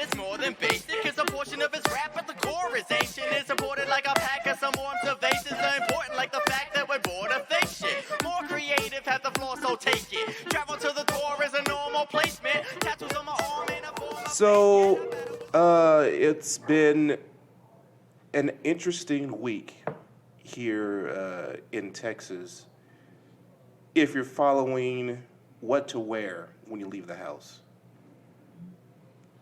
is more than basic. It's a portion of his rap, but the core is ancient. It's supported like a pack of some more observations are important, like the fact that we're bored of fake shit. More creative, have the floor, so take it. Travel to the core is a normal placement. Tattoos on my arm and a form of... So, it's been an interesting week here in Texas. If you're following what to wear when you leave the house.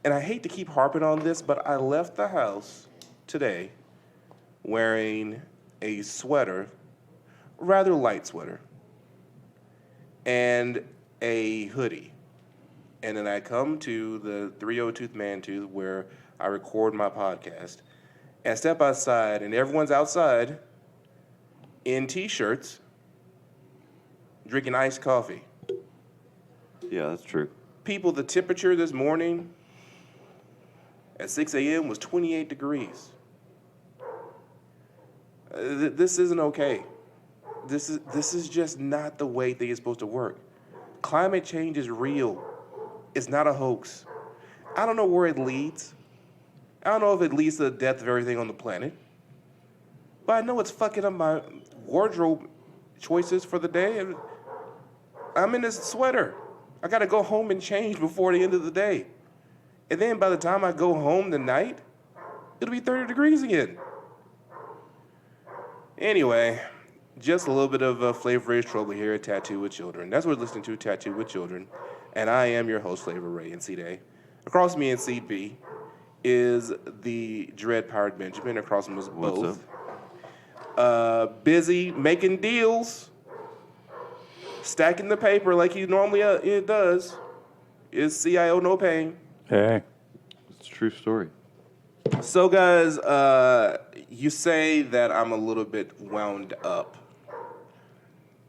And I hate to keep harping on this, but I left the house today wearing a sweater, rather light sweater, and a hoodie. And then I come to the 302th Mantooth where I record my podcast and step outside, and everyone's outside in T-shirts drinking iced coffee. Yeah, that's true. People, the temperature this morning at 6 a.m. was 28 degrees. This isn't okay. This is just not the way things are supposed to work. Climate change is real. It's not a hoax. I don't know where it leads. I don't know if it leads to the death of everything on the planet. But I know it's fucking up my wardrobe choices for the day. I'm in this sweater. I gotta go home and change before the end of the day. And then by the time I go home tonight, it'll be 30 degrees again. Anyway, just a little bit of Flavor Ray's trouble here at Tattoo with Children. That's what we're listening to, Tattoo with Children. And I am your host, Flavor Ray, in Seat A. Across me in Seat B is the Dread Pirate Benjamin. Across from us both. Busy making deals, stacking the paper like he normally does, is CIO No Pain. Hey. It's a true story. So, guys, you say that I'm a little bit wound up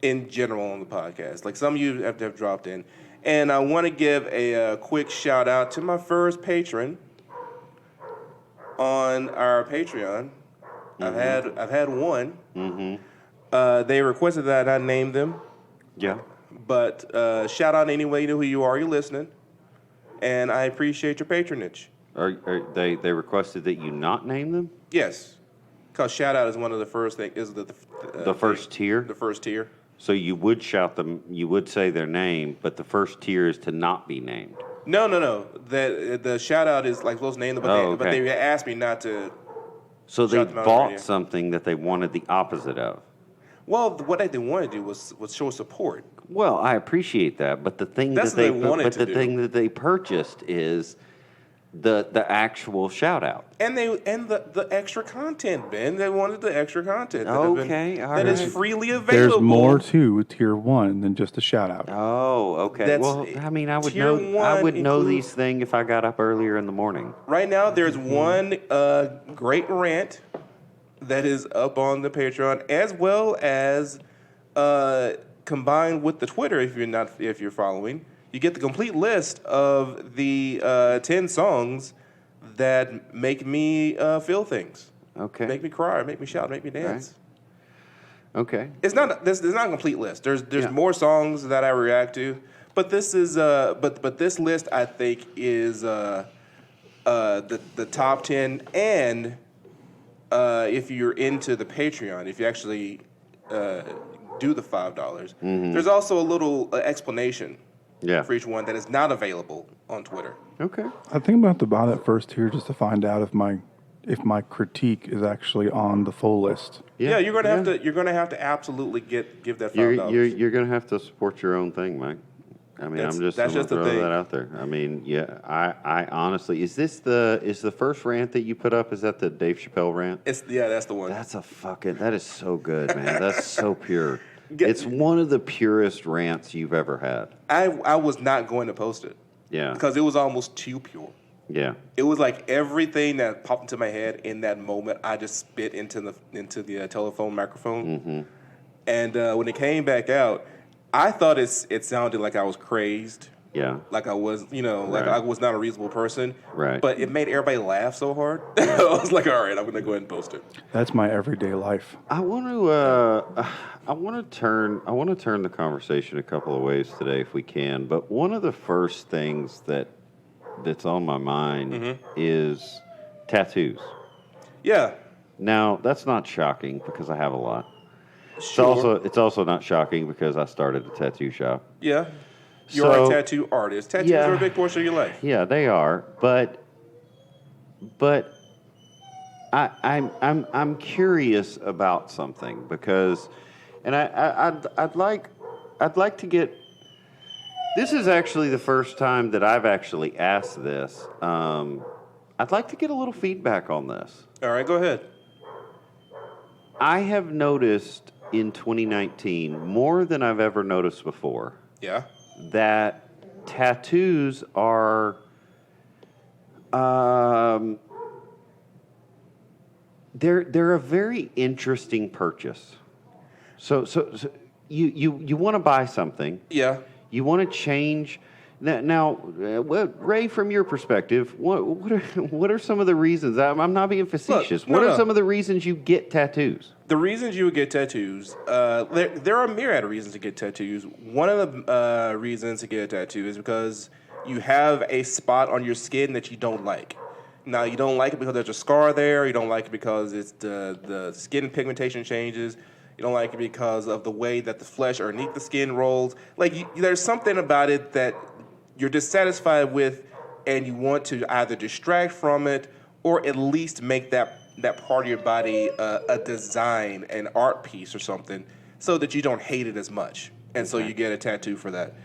in general on the podcast. Like some of you have dropped in. And I want to give a quick shout out to my first patron on our Patreon. Mm-hmm. I've had one. Mm-hmm. They requested that I name them. Yeah. But shout out anyway. You know who you are. You're listening. And I appreciate your patronage. They requested that you not name them? Yes. Because shout out is one of the first things. Is the first tier? The first tier. So you would shout them, you would say their name, but the first tier is to not be named. No. The shout out is like supposed to name them, but they asked me not to. So they bought something that they wanted the opposite of. Well, what they wanted to do was show support. Well, I appreciate that, but the thing that they purchased is the actual shout out. And the extra content, Ben. They wanted the extra content. That is freely available. There's more to tier 1 than just a shout out. Oh, okay. Well, I mean, I would know these things if I got up earlier in the morning. Right now, there's one great rant that is up on the Patreon, as well as combined with the Twitter. If you're following, you get the complete list of the 10 songs that make me feel things. Okay. Make me cry, make me shout, make me dance. Right. Okay. It's not a complete list. There's more songs that I react to, but this is but this list I think is the top 10. And if you're into the Patreon, if you actually do the $5, there's also a little explanation for each one that is not available on Twitter. Okay. I think I'm about to buy that first tier just to find out if my critique is actually on the full list. Yeah, you're gonna have to absolutely give that $5. You're gonna have to support your own thing, Mike. I mean, I'm just gonna throw that out there. I mean, yeah, I honestly, is the first rant that you put up? Is that the Dave Chappelle rant? That's the one. That is so good, man. That's so pure. It's one of the purest rants you've ever had. I was not going to post it. Yeah. Because it was almost too pure. Yeah. It was like everything that popped into my head in that moment, I just spit into the telephone microphone. Mm-hmm. And when it came back out, I thought it sounded like I was crazed. Yeah. Like I was, like I was not a reasonable person. Right. But it made everybody laugh so hard. I was like, all right, I'm going to go ahead and post it. That's my everyday life. I want to turn the conversation a couple of ways today if we can. But one of the first things that that's on my mind is tattoos. Yeah. Now, that's not shocking because I have a lot. Sure. It's also not shocking because I started a tattoo shop. Yeah. You're a tattoo artist. Tattoos are a big portion of your life. Yeah, they are. But I'm curious about something because, and I'd like to get. This is actually the first time that I've actually asked this. I'd like to get a little feedback on this. All right, go ahead. I have noticed in 2019 more than I've ever noticed before. Yeah. That tattoos are they're a very interesting purchase. So you want to buy something. Yeah. You want to change. Now, Ray, from your perspective, what are some of the reasons? I'm not being facetious. What are some of the reasons you get tattoos? The reasons you would get tattoos, there are a myriad of reasons to get tattoos. One of the reasons to get a tattoo is because you have a spot on your skin that you don't like. Now, you don't like it because there's a scar there. You don't like it because it's the skin pigmentation changes. You don't like it because of the way that the flesh underneath the skin rolls. There's something about it that you're dissatisfied with, and you want to either distract from it or at least make that part of your body a design, an art piece or something, so that you don't hate it as much. And so you get a tattoo for that.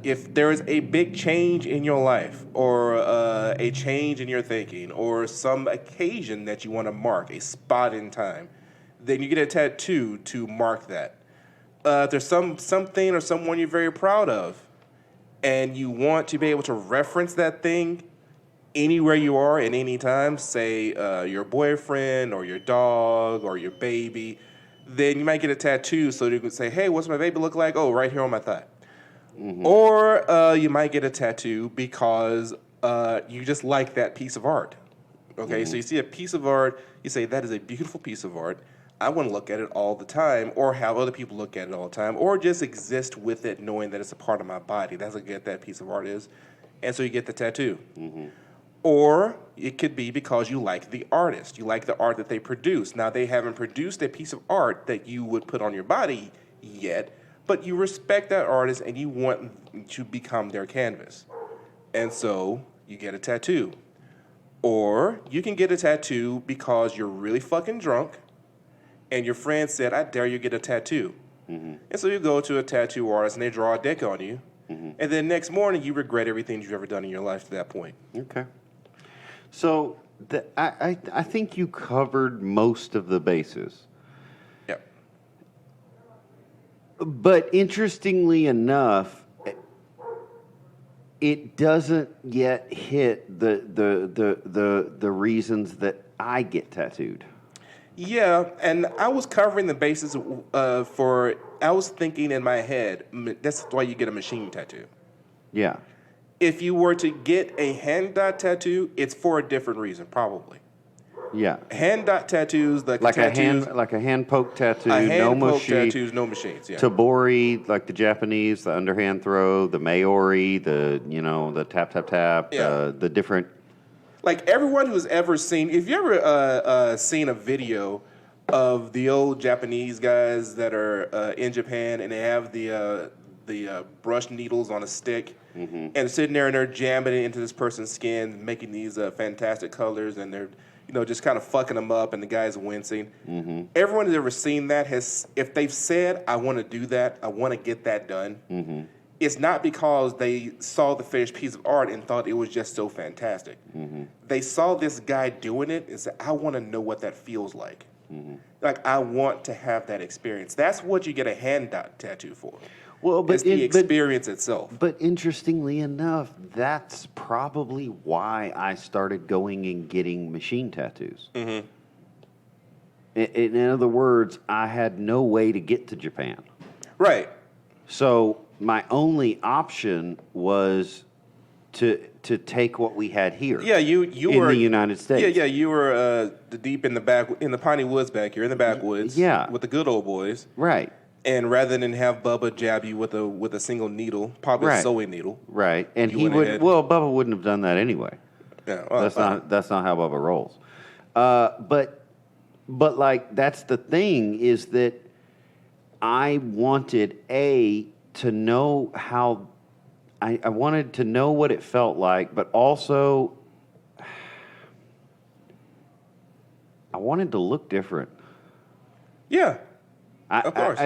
If there is a big change in your life or a change in your thinking or some occasion that you want to mark, a spot in time, then you get a tattoo to mark that. If there's something or someone you're very proud of, and you want to be able to reference that thing anywhere you are at any time, say your boyfriend or your dog or your baby, then you might get a tattoo so you can say, hey, what's my baby look like? Oh, right here on my thigh. Mm-hmm. Or you might get a tattoo because you just like that piece of art. Okay, so you see a piece of art, you say, that is a beautiful piece of art. I want to look at it all the time, or have other people look at it all the time, or just exist with it knowing that it's a part of my body. That's how good that piece of art is. And so you get the tattoo. Mm-hmm. Or it could be because you like the artist. You like the art that they produce. Now, they haven't produced a piece of art that you would put on your body yet, but you respect that artist and you want to become their canvas. And so you get a tattoo. Or you can get a tattoo because you're really fucking drunk and your friend said, I dare you get a tattoo. Mm-hmm. And so you go to a tattoo artist and they draw a dick on you. Mm-hmm. And then next morning you regret everything you've ever done in your life to that point. Okay. So I think you covered most of the bases. Yep. But interestingly enough, it doesn't yet hit the reasons that I get tattooed. Yeah, and I was covering the bases I was thinking in my head, that's why you get a machine tattoo. Yeah. If you were to get a hand dot tattoo, it's for a different reason, probably. Yeah. Hand dot tattoos, like a hand poke tattoo, tattoos, no machines. Yeah. Tabori, like the Japanese, the underhand throw, the Maori, the tap tap tap, yeah. The different. Like everyone who's ever seen, if you ever seen a video of the old Japanese guys that are in Japan and they have the brush needles on a stick, mm-hmm. and sitting there and they're jamming it into this person's skin, making these fantastic colors, and they're just kind of fucking them up, and the guy's wincing. Mm-hmm. Everyone who's ever seen that if they've said, I want to do that, I want to get that done, mm-hmm. it's not because they saw the finished piece of art and thought it was just so fantastic. Mm-hmm. They saw this guy doing it and said, I want to know what that feels like. Mm-hmm. Like, I want to have that experience. That's what you get a hand dot tattoo for. Well, but it's the experience itself. But interestingly enough, that's probably why I started going and getting machine tattoos. Mm-hmm. In other words, I had no way to get to Japan. Right. So my only option was to take what we had here. Yeah, you were in the United States. Yeah, you were deep in the Piney Woods back here, in the backwoods. Yeah. With the good old boys. Right. And rather than have Bubba jab you with a single needle, probably a Right. sewing needle. Right, and You he went would. ahead. Well, Bubba wouldn't have done that anyway. Yeah, well, That's not how Bubba rolls. But like that's the thing is that I wanted to know how I wanted to know what it felt like, but also I wanted to look different. yeah. Of course.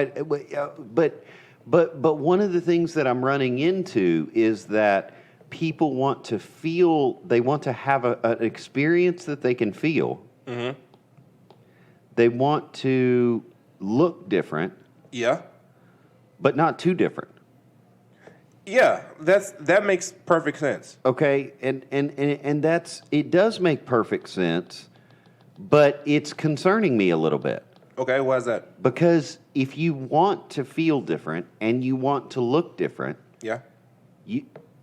But one of the things that I'm running into is that people want to feel, they want to have an experience that they can feel. Mm-hmm. They want to look different, Yeah. but not too different. Yeah. That makes perfect sense. Okay, and that's it does make perfect sense, but it's concerning me a little bit. Okay, why is that? Because if you want to feel different and you want to look different, Yeah.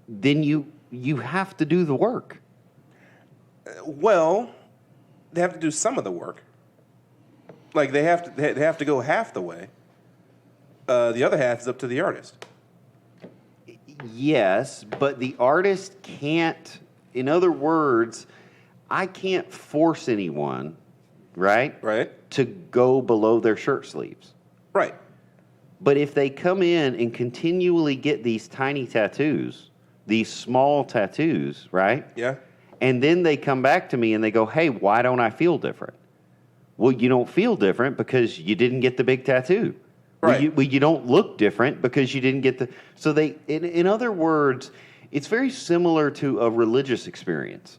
then you have to do the work. Well, they have to do some of the work. Like they have to go half the way. The other half is up to the artist. Yes, but the artist can't, in other words, I can't force anyone, right, Right. to go below their shirt sleeves. Right. But if they come in and continually get these tiny tattoos, these small tattoos, right? Yeah. And then they come back to me and they go, hey, why don't I feel different? Well, you don't feel different because you didn't get the big tattoo. Right. Well, you don't look different because you didn't get the... So they, in other words, it's very similar to a religious experience.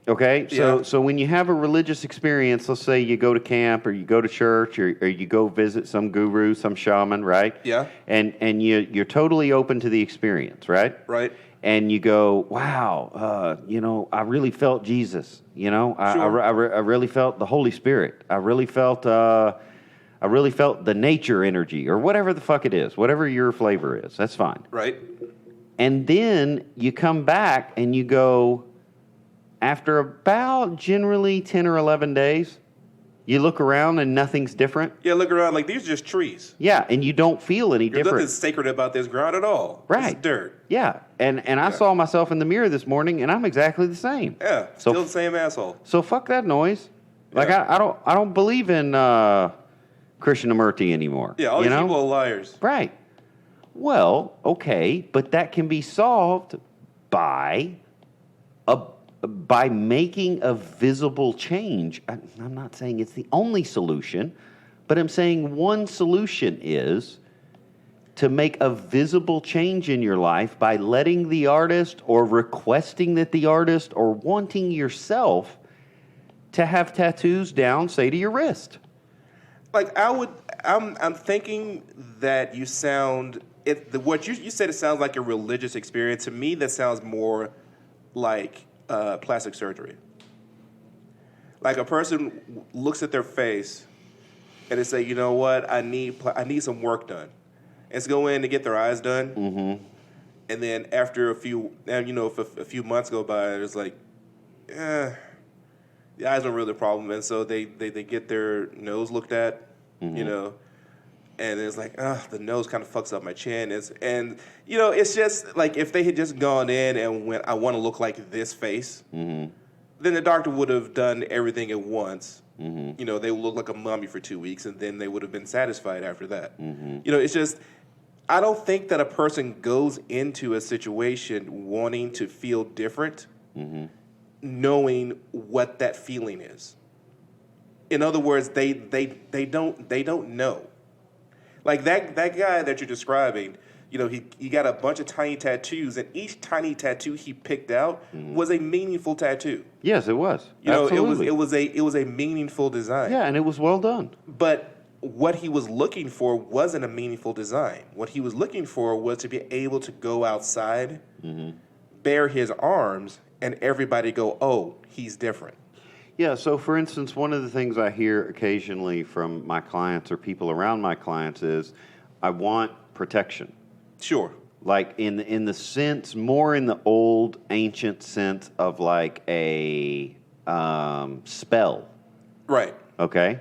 Okay? Yeah. So when you have a religious experience, let's say you go to camp or you go to church or you go visit some guru, some shaman, right? Yeah. And you're totally open to the experience, right? Right. And you go, wow, I really felt Jesus. Sure. I really felt the Holy Spirit. I really felt the nature energy or whatever the fuck it is, whatever your flavor is. That's fine. Right. And then you come back and you go, after about generally 10 or 11 days, you look around and nothing's different. Yeah, look around like these are just trees. Yeah, and you don't feel any There's different. nothing sacred about this ground at all. Right. It's dirt. Yeah, and I saw myself in the mirror this morning, and I'm exactly the same. Yeah. So- Still the same asshole. So fuck that noise. Like Yeah. I don't believe in Krishnamurti anymore. Yeah, all you these know? people are liars. Right. Well, okay, but that can be solved by making a visible change. I'm not saying it's the only solution, but I'm saying one solution is to make a visible change in your life by letting the artist or requesting that the artist or wanting yourself to have tattoos down, say, to your wrist. Like I'm thinking that you sound what you said. It sounds like a religious experience. To me, that sounds more like plastic surgery. Like a person looks at their face and they say, you know what, I need some work done. And go in to get their eyes done. Mm-hmm. And then after a few months go by, it's like, the eyes aren't really the problem. And so they get their nose looked at, and it's like, the nose kind of fucks up my chin. It's just like if they had just gone in and went, I want to look like this face, then the doctor would have done everything at once. Mm-hmm. They would look like a mummy for 2 weeks, and then they would have been satisfied after that. Mm-hmm. It's just, I don't think that a person goes into a situation wanting to feel different, knowing what that feeling is. In other words, they don't know. Like that guy that you're describing, he got a bunch of tiny tattoos, and each tiny tattoo he picked out was a meaningful tattoo. Yes, it was. Absolutely. It was a meaningful design. Yeah, and it was well done. But what he was looking for wasn't a meaningful design. What he was looking for was to be able to go outside, bare his arms, and everybody go, oh, he's different. Yeah, so for instance, one of the things I hear occasionally from my clients or people around my clients is, I want protection. Sure. Like in the sense, more in the old ancient sense of like a spell. Right. Okay?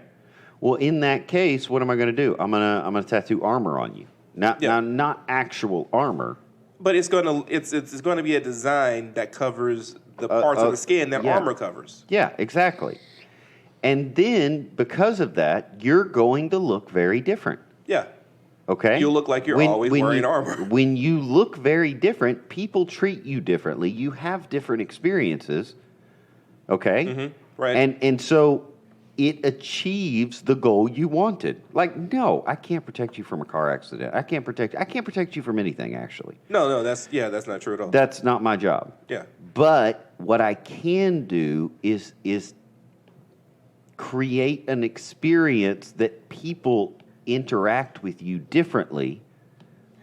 Well, in that case, what am I going to do? I'm gonna tattoo armor on you. Now, not actual armor. But it's gonna be a design that covers the parts of the skin that armor covers. Yeah, exactly. And then because of that, you're going to look very different. Yeah. Okay? You'll look like you're always wearing armor. When you look very different, people treat you differently. You have different experiences. Okay? Mm-hmm. Right. And so it achieves the goal you wanted. Like, no, I can't protect you from a car accident. I can't protect you from anything, actually. No, that's not true at all. That's not my job. Yeah. But what I can do is create an experience that people interact with you differently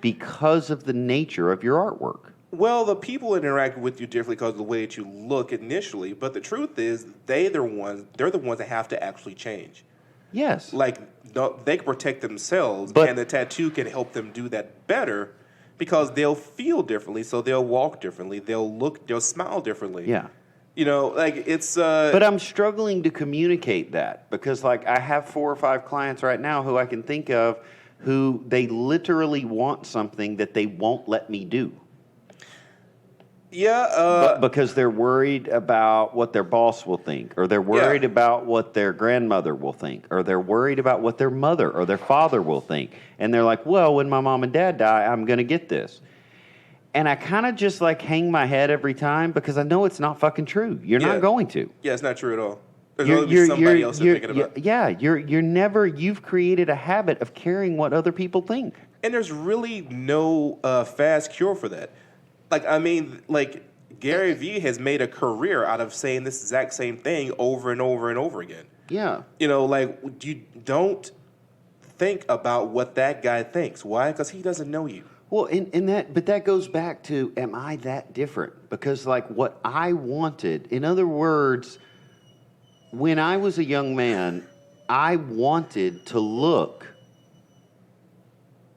because of the nature of your artwork. Well, the people interact with you differently because of the way that you look initially, but the truth is they're the ones that have to actually change. Yes. Like they can protect themselves, and the tattoo can help them do that better because they'll feel differently, so they'll walk differently, they'll smile differently. Yeah. You know, like it's But I'm struggling to communicate that because like I have 4 or 5 clients right now who I can think of who they literally want something that they won't let me do. Yeah, because they're worried about what their boss will think, or they're worried about what their grandmother will think, or they're worried about what their mother or their father will think. And they're like, well, when my mom and dad die, I'm going to get this. And I kind of just like hang my head every time because I know it's not fucking true. You're not going to. Yeah, it's not true at all. There's always somebody else you're thinking about. Yeah, you've created a habit of caring what other people think. And there's really no fast cure for that. Like, I mean, like, Gary Vee has made a career out of saying this exact same thing over and over and over again. Yeah. You know, like, you don't think about what that guy thinks. Why? Because he doesn't know you. Well, but that goes back to, am I that different? Because, like, what I wanted, in other words, when I was a young man, I wanted to look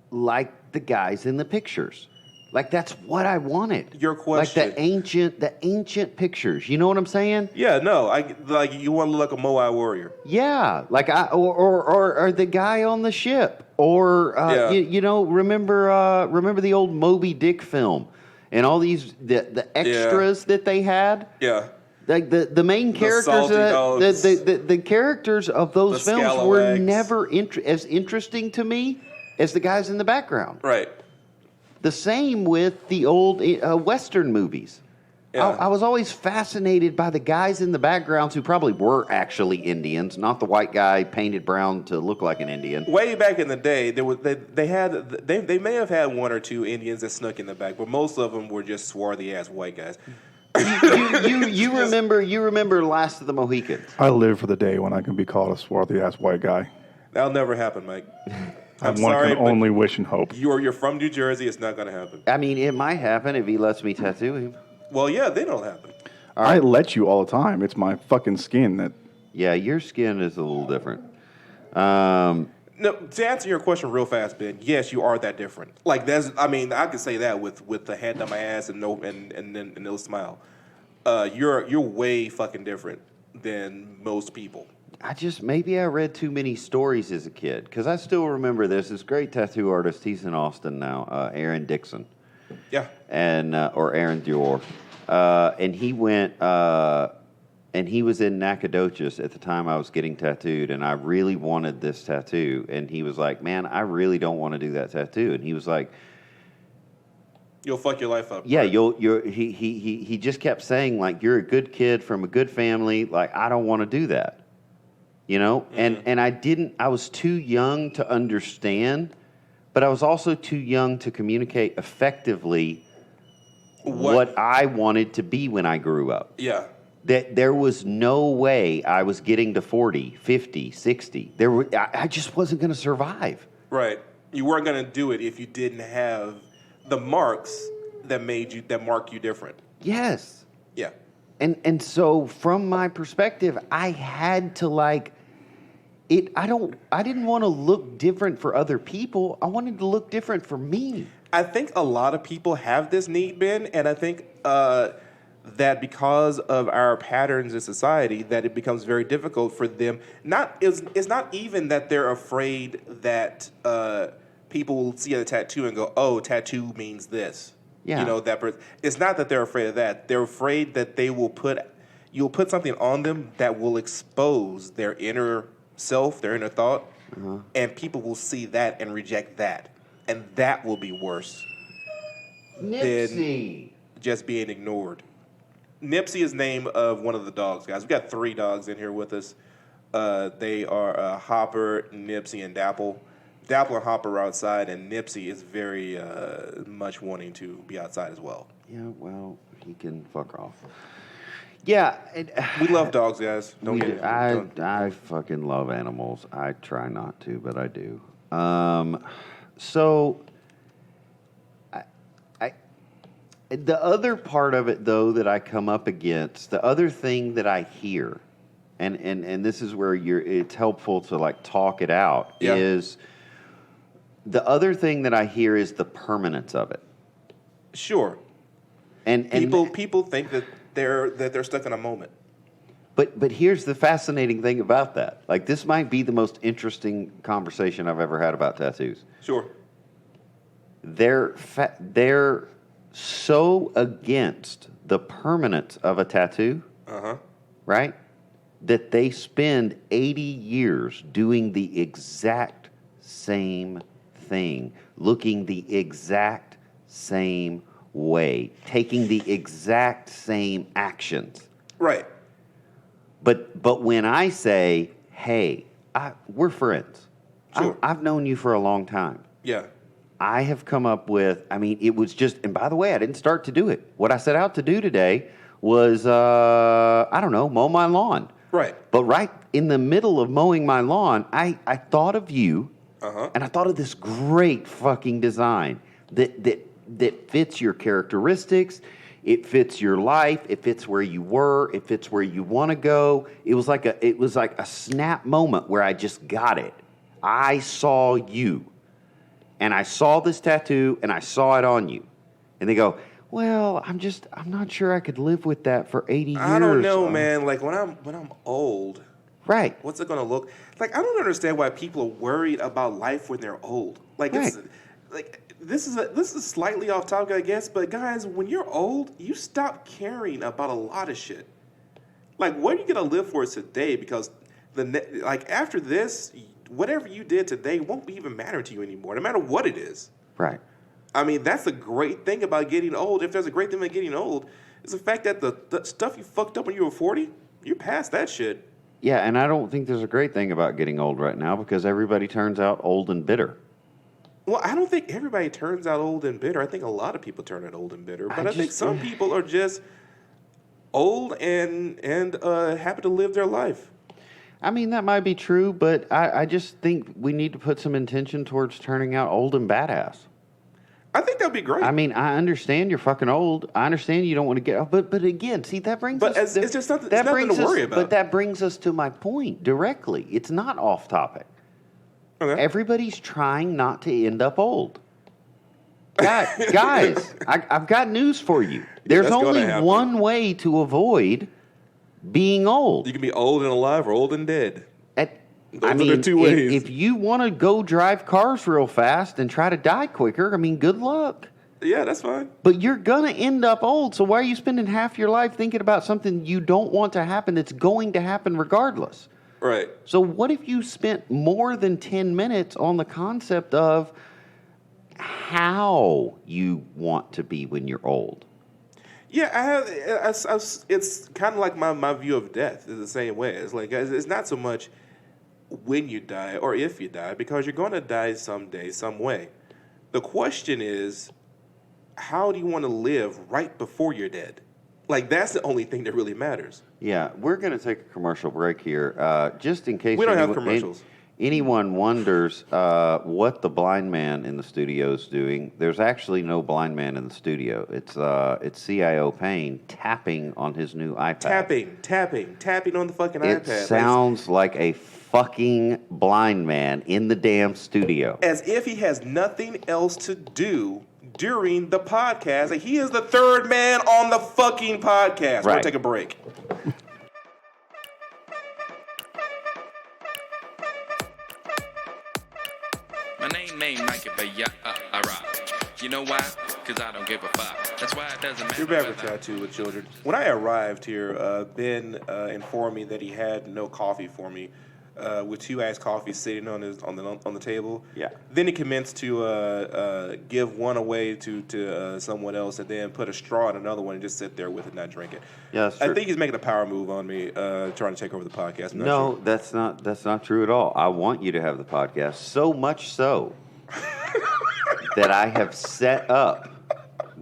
like the guys in the pictures. Like, that's what I wanted. Your question. Like the ancient pictures. You know what I'm saying? Yeah, no. Like you want to look like a Moai warrior. Yeah. Like or the guy on the ship. Or you know, remember the old Moby Dick film and all these the extras that they had? Yeah. Like the main characters, the characters of those films were never as interesting to me as the guys in the background. Right. The same with the old Western movies. Yeah. I was always fascinated by the guys in the backgrounds who probably were actually Indians, not the white guy painted brown to look like an Indian. Way back in the day, they may have had 1 or 2 Indians that snuck in the back, but most of them were just swarthy ass white guys. You remember Last of the Mohicans? I live for the day when I can be called a swarthy ass white guy. That'll never happen, Mike. I'm One sorry, can only wish and hope. You're from New Jersey. It's not going to happen. I mean, it might happen if he lets me tattoo him. Well, yeah, then it'll happen. I let you all the time. It's my fucking skin that. Yeah, your skin is a little different. No, to answer your question real fast, Ben, yes, you are that different. Like I could say that with the hand on my ass and no smile. You're way fucking different than most people. Maybe I read too many stories as a kid, because I still remember this great tattoo artist, he's in Austin now, Aaron Dixon. Yeah. And, or Aaron Dior. And he went, and he was in Nacogdoches at the time I was getting tattooed, and I really wanted this tattoo. And he was like, man, I really don't want to do that tattoo. And he was like, you'll fuck your life up. Yeah, right? he just kept saying, like, you're a good kid from a good family. Like, I don't want to do that. You know? Mm-hmm. And I was too young to understand, but I was also too young to communicate effectively what I wanted to be when I grew up. Yeah. That there was no way I was getting to 40, 50, 60. I just wasn't going to survive. Right. You weren't going to do it if you didn't have the marks that mark you different. Yes. Yeah. And so from my perspective, I had to like it. I didn't want to look different for other people. I wanted to look different for me. I think a lot of people have this need, Ben, and I think that because of our patterns in society, that it becomes very difficult for them. It's not even that they're afraid that people will see a tattoo and go, "Oh, tattoo means this." Yeah. You know it's not that they're afraid of that. They're afraid that you'll put something on them that will expose their inner self, their inner thought, and people will see that and reject that, and that will be worse Nipsey. than just being ignored. Nipsey is name of one of the dogs, guys. We got 3 dogs in here with us. They are Hopper, Nipsey, and Dapple. Dapple and Hopper are outside, and Nipsey is very much wanting to be outside as well. Yeah, well, he can fuck off. Yeah. We love dogs, guys. I fucking love animals. I try not to, but I do. So, the other part of it, though, that I come up against, the other thing that I hear, and this is where it's helpful to like talk it out, is the other thing that I hear is the permanence of it. Sure. And people think that they're stuck in a moment. But here's the fascinating thing about that. Like, this might be the most interesting conversation I've ever had about tattoos. Sure. They're so against the permanence of a tattoo, right, that they spend 80 years doing the exact same thing, looking the exact same way, taking the exact same actions. Right. But when I say, hey, we're friends. Sure. I've known you for a long time. Yeah. I have come up with, it was just, and by the way, I didn't start to do it. What I set out to do today was, mow my lawn. Right. But right in the middle of mowing my lawn, I thought of you, and I thought of this great fucking design that fits your characteristics. It fits your life. It fits where you were. It fits where you want to go. It was like a snap moment where I just got it. I saw you. And I saw this tattoo, and I saw it on you. And they go, well, I'm not sure I could live with that for 80 years. I don't know, man. Like, when I'm old, right? What's it gonna look like? I don't understand why people are worried about life when they're old. Like, right. This is slightly off topic, I guess. But guys, when you're old, you stop caring about a lot of shit. Like, what are you gonna live for today? Because after this, whatever you did today won't even matter to you anymore, no matter what it is. Right. That's a great thing about getting old. If there's a great thing about getting old, it's the fact that the stuff you fucked up when you were 40, you're past that shit. Yeah, and I don't think there's a great thing about getting old right now because everybody turns out old and bitter. Well, I don't think everybody turns out old and bitter. I think a lot of people turn out old and bitter. But I think some people are just old and happy to live their life. That might be true, but I just think we need to put some intention towards turning out old and badass. I think that'd be great. I understand you're fucking old. I understand you don't want to get, but again, see, that brings us. It's just nothing to worry about. But that brings us to my point directly. It's not off topic. Okay. Everybody's trying not to end up old. Guys, I've got news for you. There's only one way to avoid being old. You can be old and alive or old and dead. Those are the 2 ways. If you want to go drive cars real fast and try to die quicker, good luck. Yeah, that's fine. But you're going to end up old, so why are you spending half your life thinking about something you don't want to happen that's going to happen regardless? Right. So what if you spent more than 10 minutes on the concept of how you want to be when you're old? Yeah, it's kind of like my view of death is the same way. It's like it's not so much when you die or if you die, because you're going to die someday, some way. The question is, how do you want to live right before you're dead? Like, that's the only thing that really matters. Yeah, we're going to take a commercial break here, just in case we don't have commercials. Anyone wonders what the blind man in the studio is doing. There's actually no blind man in the studio. It's CIO Payne tapping on his new iPad. Tapping on the fucking iPad. It sounds like a fucking blind man in the damn studio. As if he has nothing else to do during the podcast. Like, he is the third man on the fucking podcast. We're Right. gonna take a break. My name ain't Mikey, but yeah, I rock. You know why? Because I don't give a fuck. That's why it doesn't matter. You're back with whether- Tattoo with Children. When I arrived here, Ben informed me that he had no coffee for me, with 2 iced coffees sitting on the table. Yeah. Then he commenced to give one away to someone else, and then put a straw in another one and just sit there with it and not drink it. Yeah, that's I true. think he's making a power move on me, trying to take over the podcast. I'm not No, sure. that's not true at all. I want you to have the podcast, so much so that I have set up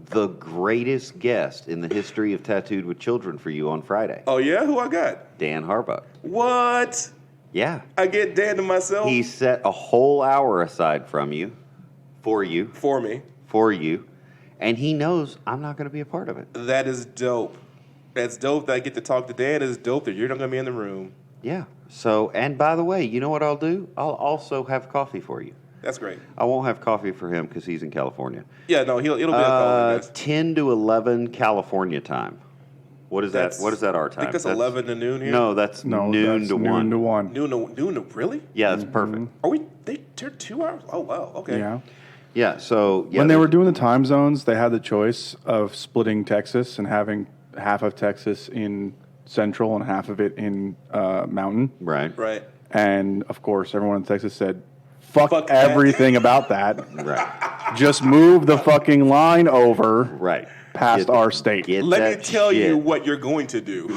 the greatest guest in the history of Tattooed with Children for you on Friday. Oh yeah, who I got? Dan Harbuck. What? Yeah. I get Dan to myself He set a whole hour aside from you, for you, for me. and he knows I'm not going to be a part of it. That is dope. That's dope that I get to talk to Dan. It's dope that you're not going to be in the room. Yeah. So, and by the way, you know what I'll do? I'll also have coffee for you. That's great. I won't have coffee for him because he's in California. Yeah, no, it'll be a call, guys. 10 to 11 California time. What is that? What is that our I time? think that's 11 to noon here. No, that's No, noon that's to 1. Noon to 1. Noon to really? Yeah, that's perfect. Are we? They're 2 hours? Oh wow. Okay. Yeah. Yeah, so yeah, When they were doing the time zones, they had the choice of splitting Texas and having half of Texas in Central and half of it in Mountain. right, Right. And of course, everyone in Texas said, fuck Fuck that. everything about that. right, Just move the fucking line over right. past Get- our state. get Let that me tell you shit. what you're going to do.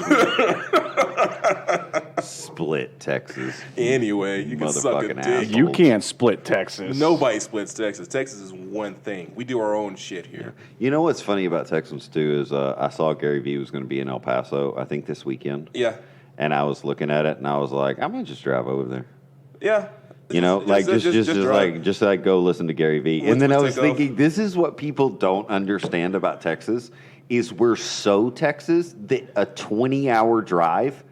Split Texas. Anyway, you can suck a Motherfucking dick. asshole. You can't split Texas. Nobody splits Texas. Texas is one thing. We do our own shit here. You know what's funny about Texans too is I saw Gary Vee was going to be in El Paso, I think this weekend, Yeah. and I was looking at it and I was like, I might just drive over there. Yeah. You know, like just drive. like go listen to Gary Vee. Once And then we I was take off. thinking, this is what people don't understand about Texas is we're so Texas that a 20-hour drive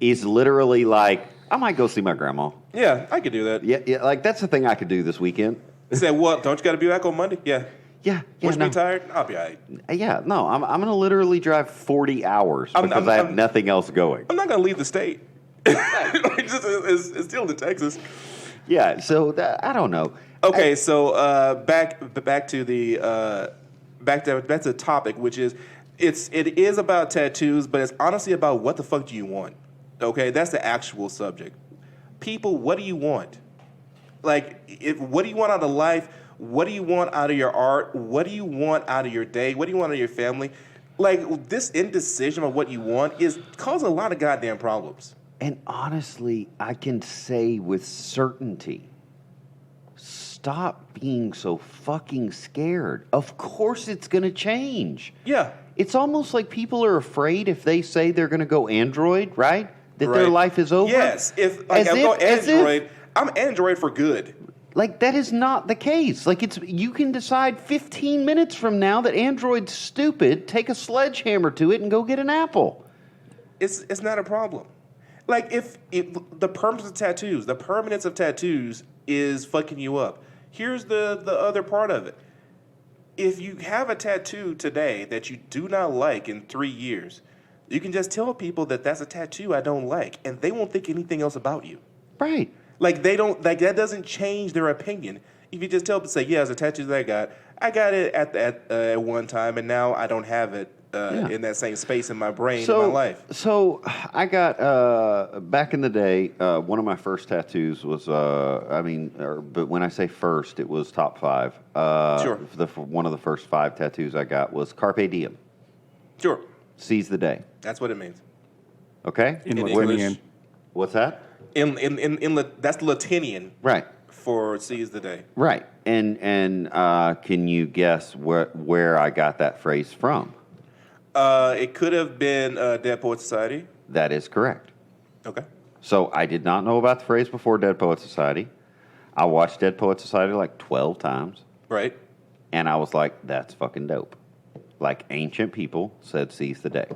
is literally like, I might go see my grandma. Yeah, I could do that. Yeah, like that's the thing I could do this weekend. They said, what? Don't you got to be back on Monday? Yeah. Yeah, Once you no. be tired, I'll be all right. Yeah, no, I'm going to literally drive 40 hours I'm- because I'm- I have I'm- nothing else going. I'm not going to leave the state. It's still in Texas. Yeah, so I don't know. Okay, so back to the back to the topic, which is it is about tattoos, but it's honestly about what the fuck do you want? Okay, that's the actual subject. People, what do you want? Like, what do you want out of life? What do you want out of your art? What do you want out of your day? What do you want out of your family? Like, this indecision of what you want is causing a lot of goddamn problems. And honestly, I can say with certainty, stop being so fucking scared. Of course it's going to change. Yeah. It's almost like people are afraid if they say they're going to go Android, right? That their Right. life is over. Yes. If like, I'm going as Android, I'm Android for good. Like that is not the case. Like you can decide 15 minutes from now that Android's stupid, take a sledgehammer to it and go get an Apple. It's not a problem. Like if the permanence of tattoos is fucking you up. Here's the other part of it. If you have a tattoo today that you do not like in 3 years, you can just tell people that that's a tattoo I don't like, and they won't think anything else about you. Right. Like they don't like that doesn't change their opinion. If you just tell them, say, yeah, it's a tattoo that I got it at one time, and now I don't have it in that same space in my brain in my life. So I got back in the day. One of my first tattoos was, but when I say first, it was top 5. Sure. One of the first 5 tattoos I got was Carpe Diem, Sure, seize the day. that's what it means. Okay. In English. Lithuanian. What's that? That's Latinian Right. for seize the day. Right. And can you guess where I got that phrase from? It could have been Dead Poet Society. That is correct. Okay. So I did not know about the phrase before Dead Poet Society. I watched Dead Poet Society like 12 times, Right. and I was like, that's fucking dope. Like ancient people said, seize the day.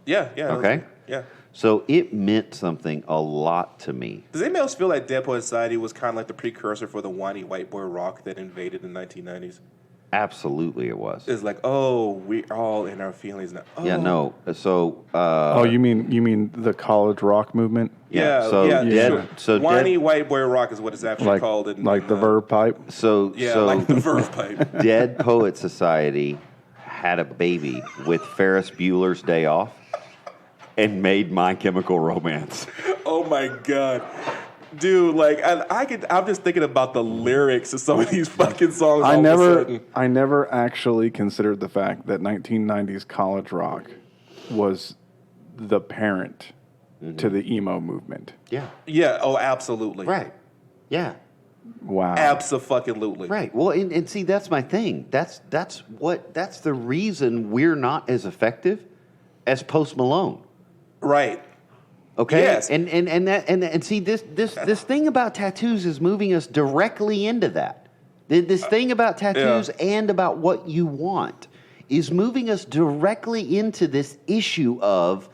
Yeah. Okay. Yeah. So it meant something a lot to me. Does anybody else feel like Dead Poet Society was kind of like the precursor for the whiny white boy rock that invaded in the 1990s? Absolutely, it was. It's like, oh, we're all in our feelings now. Oh. Yeah, no. So, Oh, you mean the college rock movement? Yeah, so yeah. Dead- sure. so Whiny Dead- white boy rock is what it's actually Like called. the verb pipe? so, Yeah, so like the verve pipe. Dead Poet Society had a baby with Ferris Bueller's Day Off and made My Chemical Romance. Oh my god. Dude, like I'm just thinking about the lyrics of some of these fucking songs. I all of a sudden. never actually considered the fact that 1990s college rock was the parent to the emo movement. Yeah. Yeah. Oh, absolutely. Right. Yeah. Wow. Abso-fucking-lutely. Right. Well, and see, that's my thing. That's the reason we're not as effective as Post Malone. Right. Okay. Yes. And see, this thing about tattoos is moving us directly into that. This thing about tattoos and about what you want is moving us directly into this issue of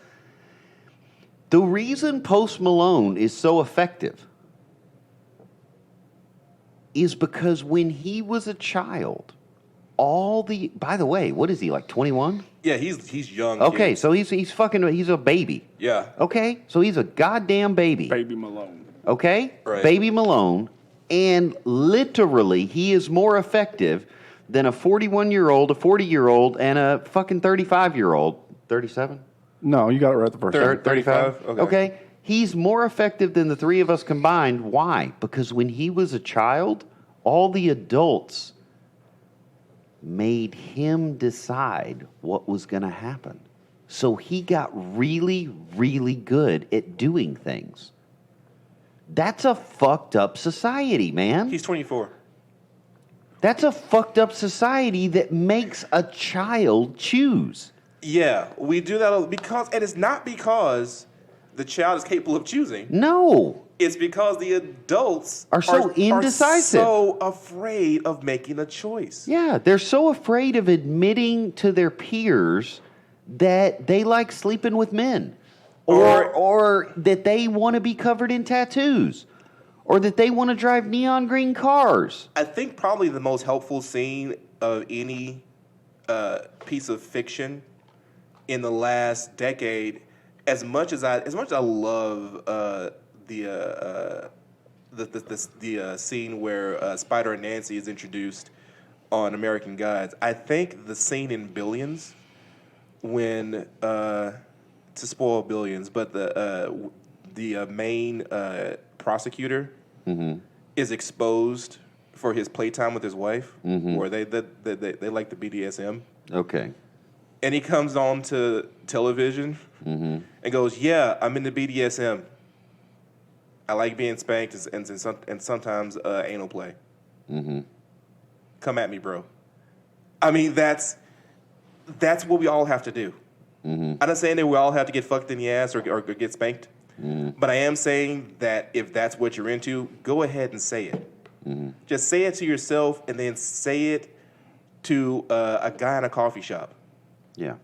the reason Post Malone is so effective is because when he was a child, by the way, what is he, like 21? Yeah, he's young. Okay, kid. so he's a baby. Yeah. Okay, so he's a goddamn baby. Baby Malone. Okay? Right. Baby Malone. And literally, he is more effective than a 41-year-old, a 40-year-old, and a fucking 35-year-old. 37? No, you got it right the first time. 35? Okay. He's more effective than the three of us combined. Why? Because when he was a child, all the adults made him decide what was going to happen. So he got really, really good at doing things. That's a fucked up society, man. He's 24. That's a fucked up society that makes a child choose. Yeah, we do that because, and it's not because the child is capable of choosing. No. It's because the adults Are so indecisive. Are so afraid of making a choice. Yeah, they're so afraid of admitting to their peers that they like sleeping with men. Or that they want to be covered in tattoos. Or that they want to drive neon green cars. I think probably the most helpful scene of any piece of fiction in the last decade, as much as I love the scene where Spider and Nancy is introduced on American Gods, I think the scene in Billions when to spoil Billions, but the main prosecutor is exposed for his playtime with his wife, where they like the BDSM. Okay. And he comes on to television and goes, "Yeah, I'm into BDSM. I like being spanked and sometimes anal play. Come at me, bro." I mean, that's what we all have to do. I'm not saying that we all have to get fucked in the ass or get spanked, but I am saying that if that's what you're into, go ahead and say it. Just say it to yourself and then say it to a guy in a coffee shop. Yeah.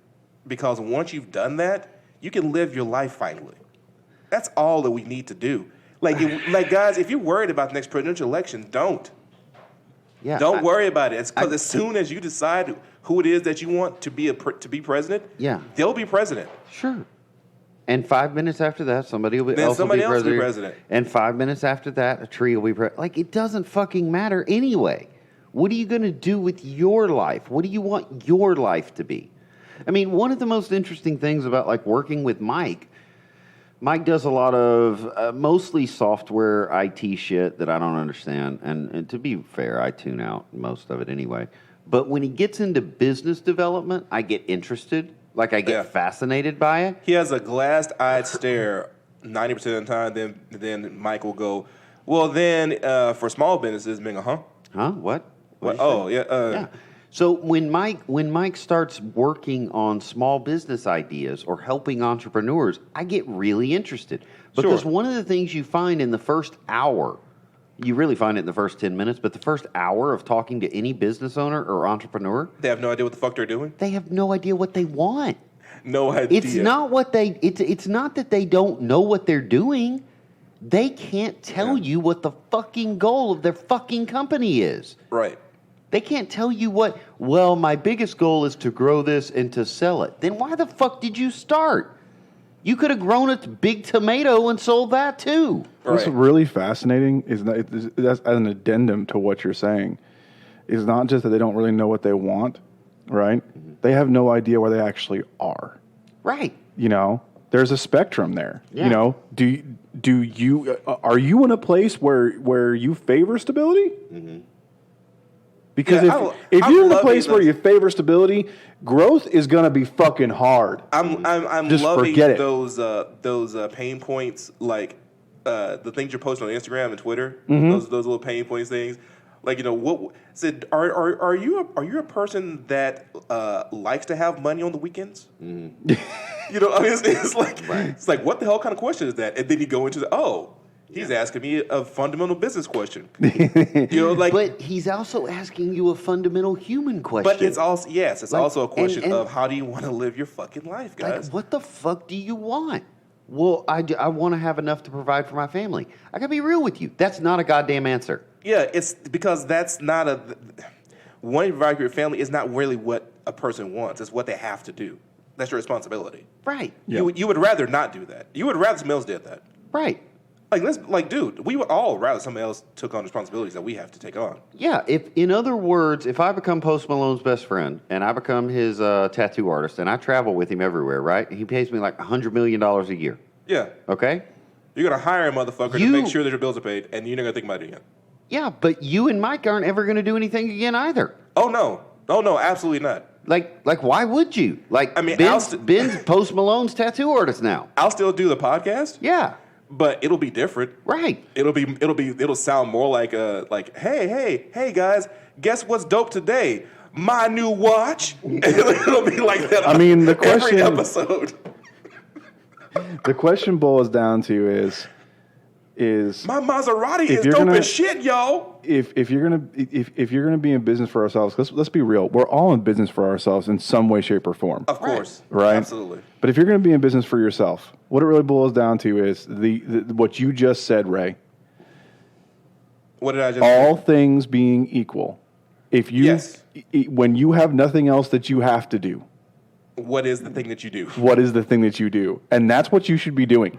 Because once you've done that, you can live your life finally. That's all that we need to do. Like guys, if you're worried about the next presidential election, don't. Yeah. Don't worry about it. It's because as soon as you decide who it is that you want to be president, Yeah. they'll be president. Sure. And 5 minutes after that, somebody will be, Then else will somebody be else will be president. president. And 5 minutes after that, a tree will be president. Like, it doesn't fucking matter anyway. What are you going to do with your life? What do you want your life to be? I mean, one of the most interesting things about, like, working with Mike does a lot of mostly software IT shit that I don't understand. And to be fair, I tune out most of it anyway. But when he gets into business development, I get interested. Like, I get fascinated by it. He has a glassed-eyed stare 90% of the time. Then Mike will go, well, then for small businesses, being Huh? What? What? Oh, yeah. Yeah. So when Mike starts working on small business ideas or helping entrepreneurs, I get really interested. Because Sure. one of the things you find in the first hour, you really find it in the first 10 minutes, but the first hour of talking to any business owner or entrepreneur, They have no idea what the fuck they're doing. they have no idea what they want. No idea. It's not it's not that they don't know what they're doing. They can't tell you what the fucking goal of their fucking company is. Right. They can't tell you what, well, my biggest goal is to grow this and to sell it. Then why the fuck did you start? You could have grown a big tomato and sold that too. What's really fascinating is that that's as an addendum to what you're saying. Is not just that they don't really know what they want, right? They have no idea where they actually are. Right. You know, there's a spectrum there. Yeah. You know, do you are you in a place where you favor stability? Mm-hmm. Because if you're in a place where you favor stability, growth is going to be fucking hard. I'm Just loving forget it. those pain points, like the things you're posting on Instagram and Twitter. Mm-hmm. Those little pain points things. Like, you know, what said? Are you a person that likes to have money on the weekends? Mm-hmm. You know, I mean, it's like what the hell kind of question is that? And then you go into he's asking me a fundamental business question. You know, like, but he's also asking you a fundamental human question. But it's also also a question of how do you want to live your fucking life, guys? Like, what the fuck do you want? Well, I want to have enough to provide for my family. I gotta be real with you. That's not a goddamn answer. Yeah, it's because that's not wanting to provide for your family is not really what a person wants. It's what they have to do. That's your responsibility. Right. Yeah. You would rather not do that. You would rather somebody else did that. Right. Dude, we would all rather somebody else took on responsibilities that we have to take on. Yeah. In other words, if I become Post Malone's best friend and I become his tattoo artist and I travel with him everywhere, right? He pays me like $100 million a year. Yeah. Okay. You're gonna hire a motherfucker to make sure that your bills are paid, and you're not gonna think about it again. Yeah, but you and Mike aren't ever going to do anything again either. Oh no, absolutely not. Like, why would you? Like, I mean, Ben's Post Malone's tattoo artist now. I'll still do the podcast. Yeah, but it'll be different. Right. It'll sound more like hey guys, guess what's dope today? My new watch. It'll be like that. I mean, the question every episode. The question boils down to is my Maserati is dope as shit, yo. If you're gonna be in business for ourselves, let's be real. We're all in business for ourselves in some way, shape, or form. Of course, right? Absolutely. But if you're gonna be in business for yourself, what it really boils down to is what you just said, Ray. What did I just all say? Things being equal, if you when you have nothing else that you have to do, what is the thing that you do? What is the thing that you do? And that's what you should be doing.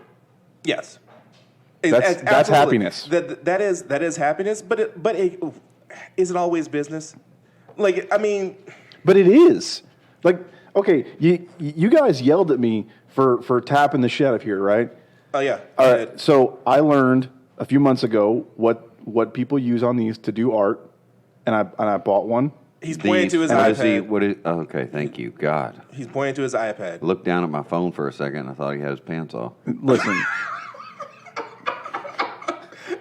Yes. That's happiness. That is happiness, but is it always business? Like, I mean, but it is. Like, okay, you guys yelled at me for tapping the shit out of here, right? Oh yeah. All right. So I learned a few months ago what people use on these to do art, and I bought one. He's pointing to his iPad. Okay, thank you, God. He's pointing to his iPad. I looked down at my phone for a second. I thought he had his pants off. Listen.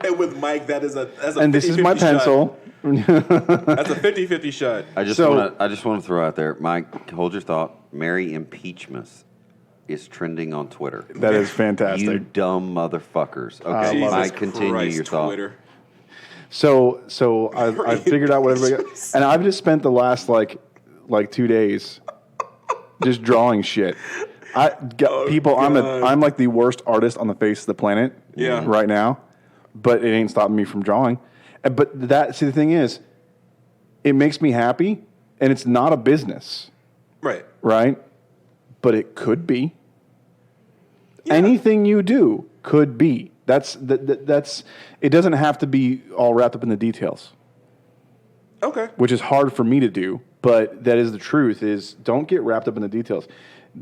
And with Mike, that's a and this is my pencil. That's a 50-50 shot. I just want to throw out there, Mike, hold your thought. Mary Impeachmas is trending on Twitter. That is fantastic. You dumb motherfuckers. Okay, Mike, continue your thought. Twitter. So I figured out what everybody got, and I've just spent the last like 2 days just drawing shit. People, I'm like the worst artist on the face of the planet right now. But it ain't stopping me from drawing. But the thing is, it makes me happy, and it's not a business. Right. Right? But it could be. Yeah. Anything you do could be. That's it doesn't have to be all wrapped up in the details. Okay. Which is hard for me to do, but that is the truth, is don't get wrapped up in the details.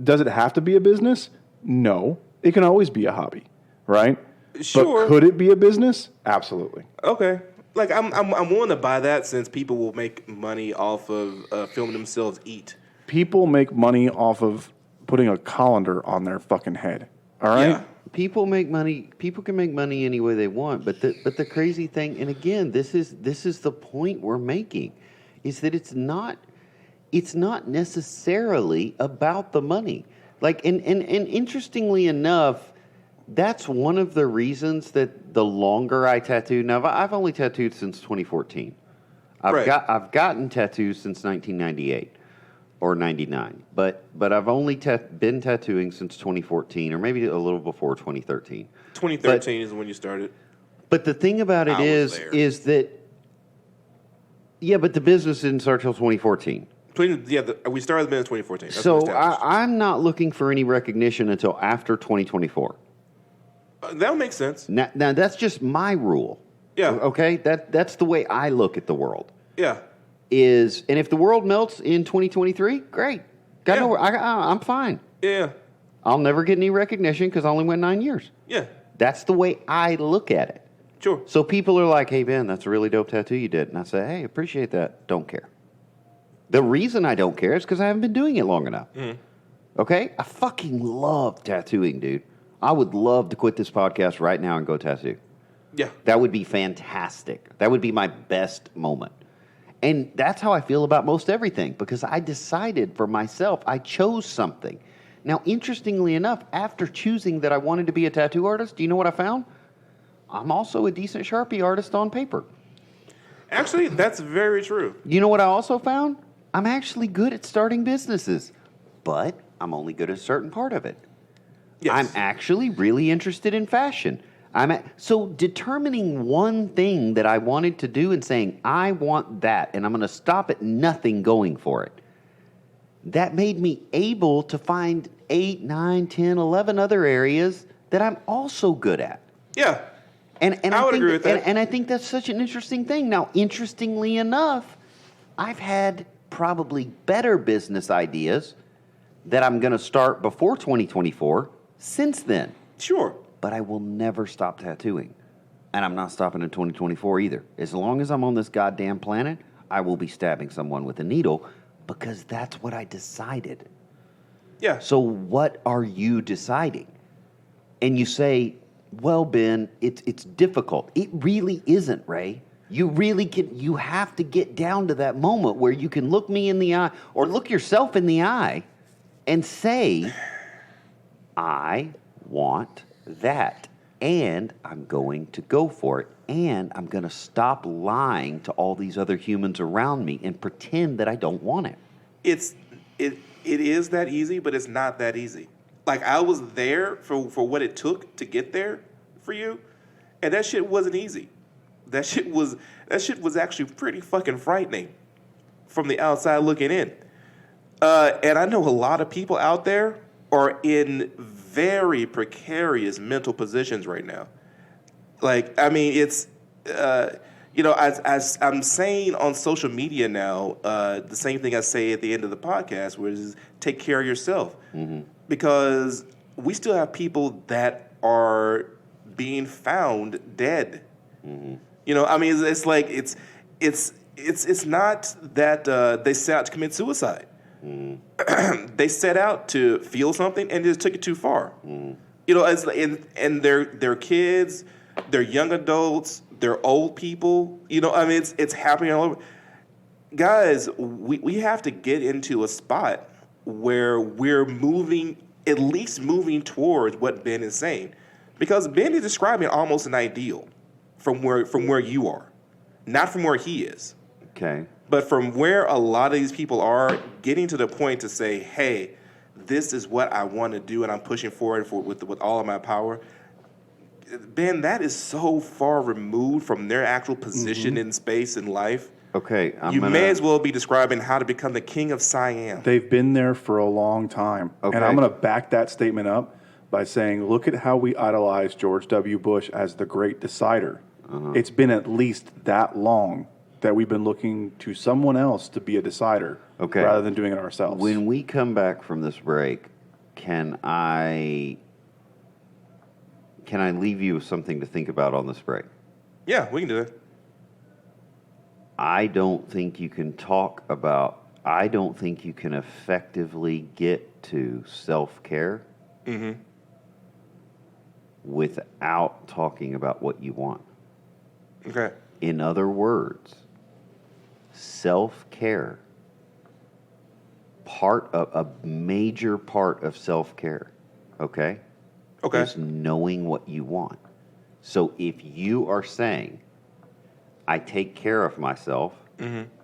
Does it have to be a business? No. It can always be a hobby, right? Sure. But could it be a business? Absolutely. Okay. Like I'm willing to buy that, since people will make money off of filming themselves eat. People make money off of putting a colander on their fucking head. All right. Yeah. People make money. People can make money any way they want. But the crazy thing, and again, this is the point we're making, is that it's not necessarily about the money. Like, and interestingly enough, that's one of the reasons that the longer I tattoo. Now, I've only tattooed since 2014. I've gotten tattoos since 1998 or 99, but I've only been tattooing since 2014, or maybe a little before 2013. 2013 is when you started. But the thing about it is that Yeah, but the business didn't start till 2014. We started the business in 2014. That's So what we established. I'm not looking for any recognition until after 2024. That makes sense. Now that's just my rule. Yeah. Okay? That's the way I look at the world. Yeah. And if the world melts in 2023, great. Yeah. I'm fine. Yeah. I'll never get any recognition because I only went 9 years. Yeah. That's the way I look at it. Sure. So people are like, hey, Ben, that's a really dope tattoo you did. And I say, hey, appreciate that. Don't care. The reason I don't care is because I haven't been doing it long enough. Okay? I fucking love tattooing, dude. I would love to quit this podcast right now and go tattoo. Yeah. That would be fantastic. That would be my best moment. And that's how I feel about most everything because I decided for myself, I chose something. Now, interestingly enough, after choosing that I wanted to be a tattoo artist, do you know what I found? I'm also a decent Sharpie artist on paper. Actually, that's very true. You know what I also found? I'm actually good at starting businesses, but I'm only good at a certain part of it. Yes. I'm actually really interested in fashion. So determining one thing that I wanted to do and saying, I want that, and I'm going to stop at nothing going for it. That made me able to find 8, 9, 10, 11 other areas that I'm also good at. Yeah. And I would agree with that. And I think that's such an interesting thing. Now, interestingly enough, I've had probably better business ideas that I'm going to start before 2024 since then. Sure. But I will never stop tattooing. And I'm not stopping in 2024 either. As long as I'm on this goddamn planet, I will be stabbing someone with a needle because that's what I decided. Yeah. So what are you deciding? And you say, well, Ben, it's difficult. It really isn't, Ray. You have to get down to that moment where you can look me in the eye or look yourself in the eye and say, I want that. And I'm going to go for it. And I'm going to stop lying to all these other humans around me and pretend that I don't want it. It is that easy, but it's not that easy. Like, I was there for what it took to get there for you, and that shit wasn't easy. That shit was actually pretty fucking frightening from the outside looking in. And I know a lot of people out there are in very precarious mental positions right now. Like, I mean, it's, as I'm saying on social media now, the same thing I say at the end of the podcast, which is take care of yourself. Mm-hmm. Because we still have people that are being found dead. Mm-hmm. You know, I mean, it's like, it's not that they set out to commit suicide. Mm. They set out to feel something and just took it too far. Mm. You know, and they're kids, they're young adults, they're old people. You know, I mean, it's happening all over. Guys, we have to get into a spot where we're at least moving towards what Ben is saying, because Ben is describing almost an ideal from where you are, not from where he is. Okay. But from where a lot of these people are, getting to the point to say, hey, this is what I want to do and I'm pushing forward with all of my power. Ben, that is so far removed from their actual position in space and life. Okay. You may as well be describing how to become the king of Siam. They've been there for a long time. Okay. And I'm going to back that statement up by saying, look at how we idolize George W. Bush as the great decider. Uh-huh. It's been at least that long that we've been looking to someone else to be a decider rather than doing it ourselves. When we come back from this break, can I leave you with something to think about on this break? Yeah, we can do it. I don't think you can effectively get to self-care without talking about what you want. Okay. In other words, self-care, a major part of self-care, okay? Okay. Is knowing what you want. So if you are saying, I take care of myself,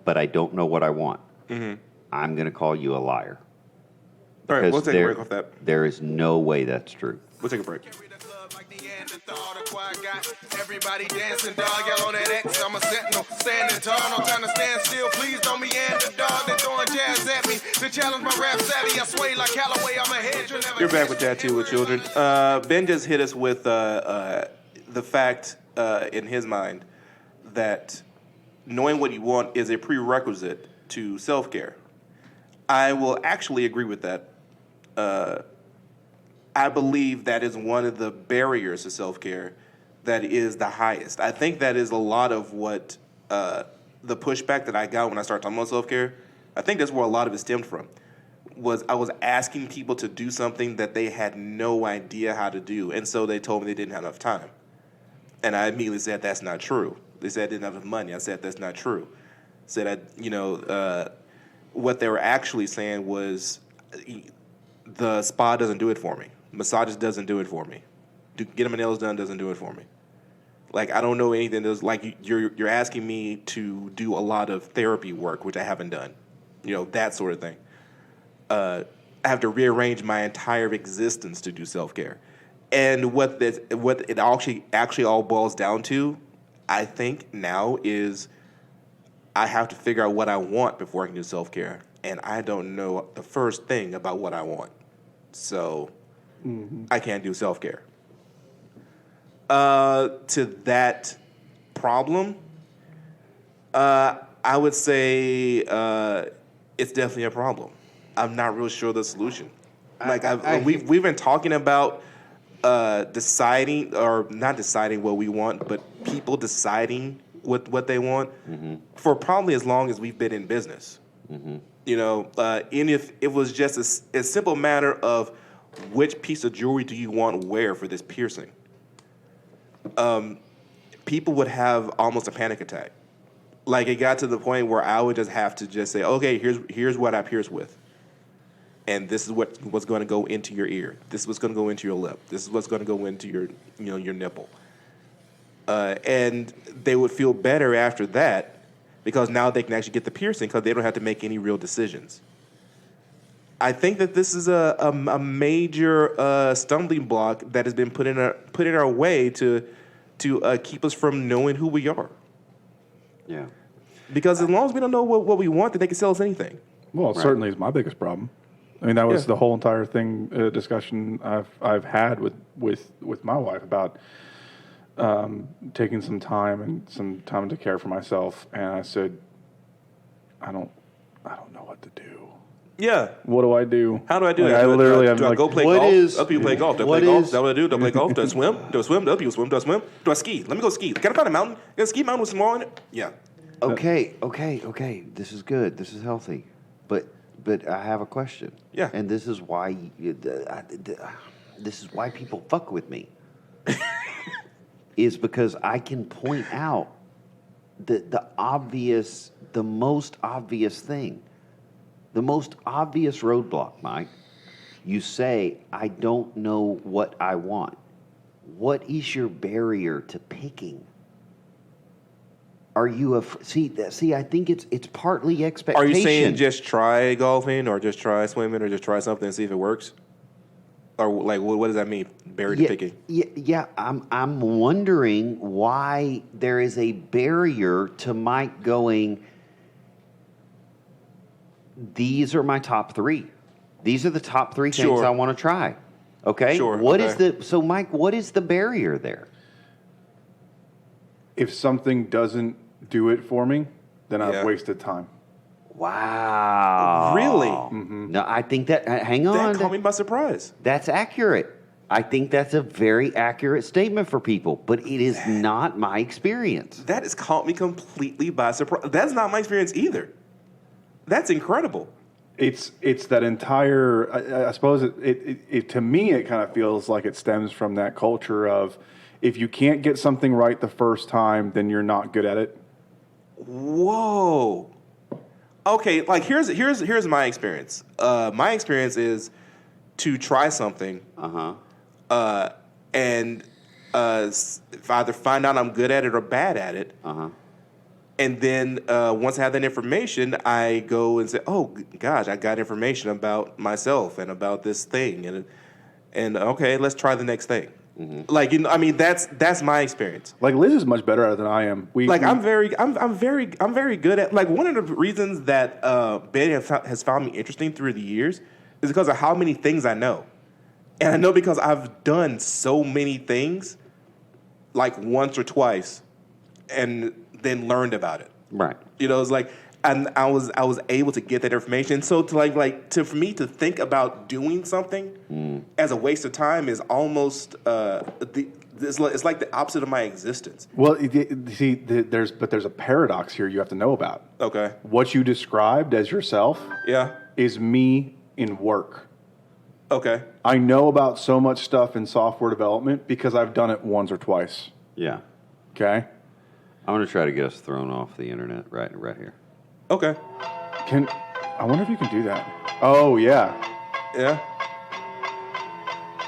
but I don't know what I want, I'm going to call you a liar. All right, we'll Because take a break off that. There is no way that's true. We'll take a break. Everybody dancing, dog. Y'all on that X, I'm a sentinel, standing tall. No time to stand still, please don't meander, dog. They're throwing jazz at me to challenge my rap savvy. I sway like Callaway, I'm ahead. You're back with Tattoo with Children. Ben just hit us with the fact in his mind that knowing what you want is a prerequisite to self-care. I will actually agree with that. I believe that is one of the barriers to self-care that is the highest. I think that is a lot of what the pushback that I got when I started talking about self-care. I think that's where a lot of it stemmed from. I was asking people to do something that they had no idea how to do, and so they told me they didn't have enough time. And I immediately said, that's not true. They said I didn't have enough money. I said, that's not true. Said, what they were actually saying was, the spa doesn't do it for me. Massages doesn't do it for me. Getting my nails done doesn't do it for me. Like, I don't know anything that's like you're asking me to do a lot of therapy work, which I haven't done. That sort of thing. I have to rearrange my entire existence to do self-care. And what it actually all boils down to, I think now, is I have to figure out what I want before I can do self-care. And I don't know the first thing about what I want. So I can't do self-care. To that problem, I would say it's definitely a problem. I'm not real sure the solution. We've been talking about deciding, or not deciding what we want, but people deciding what they want for probably as long as we've been in business. And if it was just a simple matter of which piece of jewelry do you want to wear for this piercing, people would have almost a panic attack. Like, it got to the point where I would just have to just say, okay, here's what I pierce with. And this is what's going to go into your ear. This is what's going to go into your lip. This is what's going to go into your nipple. And they would feel better after that, because now they can actually get the piercing because they don't have to make any real decisions. I think that this is a major stumbling block that has been put in our way to keep us from knowing who we are. Yeah. Because as long as we don't know what we want, then they can sell us anything. Well, it certainly is my biggest problem. I mean, that was the whole entire thing, discussion I've had with my wife about taking some time to care for myself. And I said, I don't know what to do. Yeah. What do I do? How do I do like, that? Do I go play golf? Other people play golf. Do I play golf? Is that what I do? Do I play golf? Do I swim? Do I swim? Do other people swim? Do I swim? Do I ski? Let me go ski. Can I find a mountain? Can I ski mountain with some more in it? Yeah. Okay. This is good. This is healthy. But I have a question. Yeah. And this is why people fuck with me. Is because I can point out the most obvious thing. The most obvious roadblock, Mike. You say, I don't know what I want. What is your barrier to picking? Are you see? I think it's partly expectation. Are you saying just try golfing, or just try swimming, or just try something and see if it works? Or like, what does that mean? Barrier to picking? Yeah. I'm wondering why there is a barrier to Mike going, these are my top three. These are the top three things I want to try. Okay? Sure. So Mike, what is the barrier there? If something doesn't do it for me, then I've wasted time. Wow. Really? Mm-hmm. No, I think that, hang on. That caught me by surprise. That's accurate. I think that's a very accurate statement for people, but it is not my experience. That has caught me completely by surprise. That's not my experience either. That's incredible. It's that entire. I suppose it to me it kind of feels like it stems from that culture of, if you can't get something right the first time, then you're not good at it. Whoa. Okay, like here's my experience. My experience is to try something, and either find out I'm good at it or bad at it, And then once I have that information, I go and say, "Oh gosh, I got information about myself and about this thing." And okay, let's try the next thing. Like, I mean, that's my experience. Like Liz is much better at it than I am. I'm very good at, like, one of the reasons that Ben has found me interesting through the years is because of how many things I know. And I know because I've done so many things, like once or twice, and then learned about it. Right. It's like, and I was able to get that information. So for me to think about doing something as a waste of time is almost it's like the opposite of my existence. Well, see, there's a paradox here you have to know about. Okay. What you described as yourself, is me in work. Okay. I know about so much stuff in software development because I've done it once or twice. Yeah. Okay. I'm going to try to get us thrown off the internet right here. Okay. I wonder if you can do that. Oh, yeah. Yeah.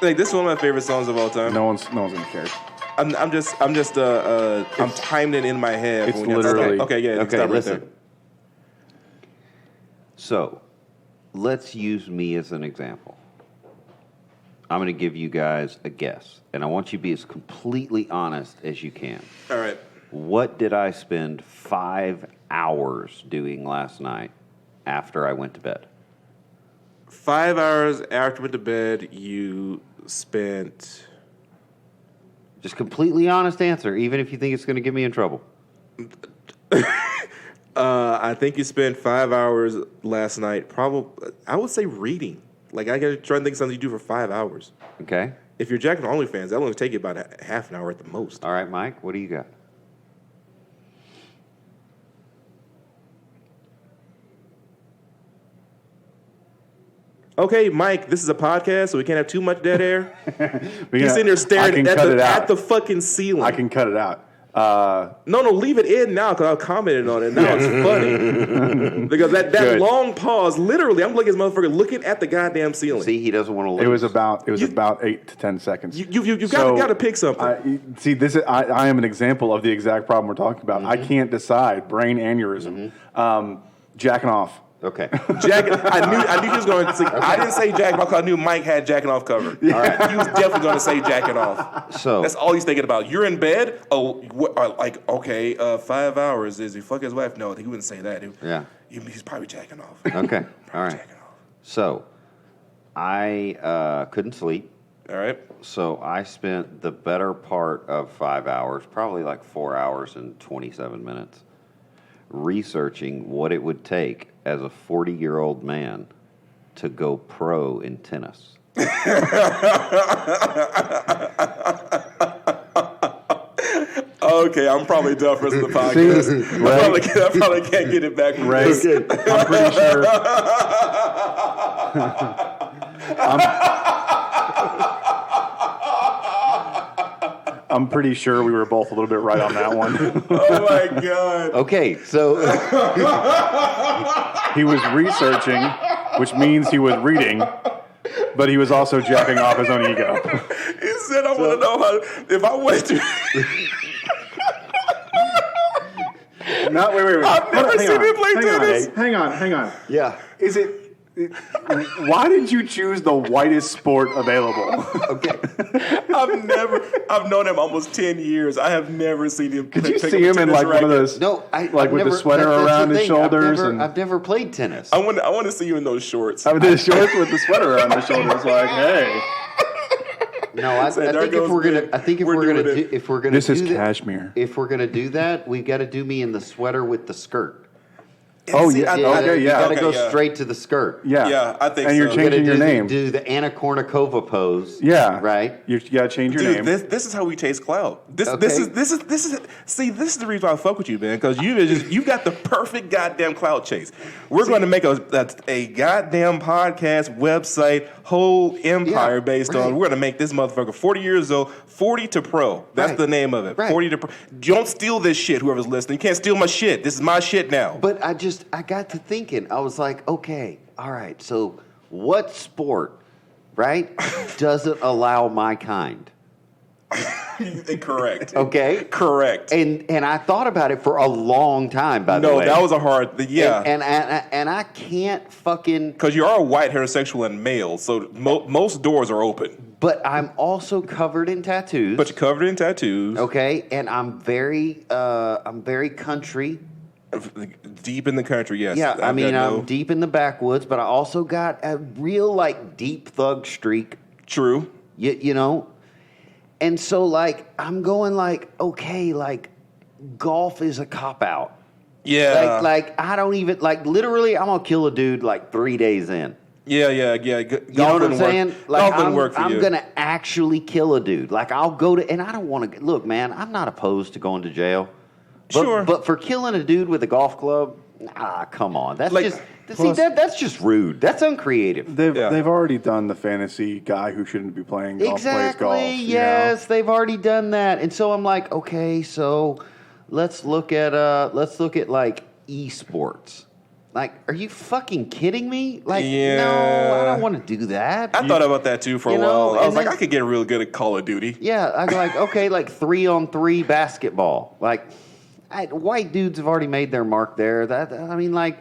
Like, this is one of my favorite songs of all time. No one's gonna care. I'm timing it in my head. It's literally okay. Yeah. Okay, Stop listen. right there. So, let's use me as an example. I'm going to give you guys a guess, and I want you to be as completely honest as you can. All right. What did I spend 5 hours doing last night after I went to bed? 5 hours after I went to bed, you spent... Just completely honest answer, even if you think it's going to get me in trouble. I think you spent 5 hours last night. Probably, I would say reading. Like, I gotta try and think of something you do for 5 hours. Okay. If you're Jack and OnlyFans, that'll only take you about half an hour at the most. All right, Mike, what do you got? Okay, Mike, this is a podcast, so we can't have too much dead air. He's sitting there I staring can at cut it out. the fucking ceiling. I can cut it out. No, leave it in now because I commented on it. Now it's funny. Because that Good. long pause, literally, I'm looking at this motherfucker looking at the goddamn ceiling. See, he doesn't want to lose. It was about 8 to 10 seconds. You've got to pick something. I am an example of the exact problem we're talking about. I can't decide. Brain aneurysm. Jacking off. Okay. I knew he was going to say. I didn't say jacking off because I knew Mike had jacking off covered. All right. He was definitely going to say jacking off. So that's all he's thinking about. You're in bed. Oh, okay. 5 hours. Is he fuck his wife? No, he wouldn't say that. He's probably jacking off. Okay. All right. Jacking off. So I couldn't sleep. All right. So I spent the better part of 5 hours, probably like 4 hours and 27 minutes, researching what it would take as a 40-year-old man to go pro in tennis. Okay, I'm probably done for the podcast. I probably can't get it back. Right. I'm pretty sure. I'm pretty sure we were both a little bit right on that one. Oh my god. Okay, so He was researching, which means he was reading, but he was also jacking off his own ego. He said, "I want to know how if I went to." No, wait. I've never seen him play tennis. Hang on. yeah. Is it? Why did you choose the whitest sport available? Okay. I've known him almost 10 years. I have never seen him. Could you see him in like one of those? No, like with the sweater around his shoulders. I've never played tennis. I want to see you in those shorts. I mean, the shorts with the sweater around his shoulders. Like, hey, No, I think if we're gonna this do is that, cashmere. If we're gonna do that, we've got to do me in the sweater with the skirt. Oh, See, yeah. You Okay, got to yeah. go straight to the skirt. Yeah. Yeah, I think and you're so. changing your name. Do the Anna Kournikova pose. Yeah. Right. You got to change your Dude, name. this is how we taste clout. This Okay. is see, this is the reason why I fuck with you, man, because you got the perfect goddamn clout chase. We're going to make a goddamn podcast, website, whole empire based on. We're going to make this motherfucker 40 years old, 40 to pro. That's Right. the name of it. Right. 40 to pro. Don't steal this shit, whoever's listening. You can't steal my shit. This is my shit now. But I got to thinking. I was like, okay, all right. So what sport, right, doesn't allow my kind? Correct. Okay? Correct. And I thought about it for a long time, by the way. No, that was a hard. Yeah. And I can't fucking... Because you are a white heterosexual and male, so most doors are open. But I'm also covered in tattoos. But you're covered in tattoos. Okay? And I'm very country. Deep in the country, yes. Yeah, I've got I'm deep in the backwoods, but I also got a real, like, deep thug streak. True. You know? And so, like, I'm going, like, okay, like, golf is a cop-out. Yeah. Like, I don't even, like, literally, I'm going to kill a dude, like, 3 days in. Yeah. You know what I'm saying? Like, Golf wouldn't work for you. I'm going to actually kill a dude. Like, I'll go to, and I don't want to, look, man, I'm not opposed to going to jail. Sure. But for killing a dude with a golf club, come on. That's Like, just, plus- that's just rude. That's uncreative. They've already done the fantasy guy who shouldn't be playing golf plays golf. Exactly. you Yes, they've already done that, and so I'm like, okay, so let's look at like esports. Like, are you fucking kidding me? Like, Yeah. no, I don't want to do that. I thought about that too for a You know, while. I was and like, then- I could get real good at Call of Duty. Yeah, I'm like, okay, like 3-on-3 basketball. Like, white dudes have already made their mark there. I mean, like,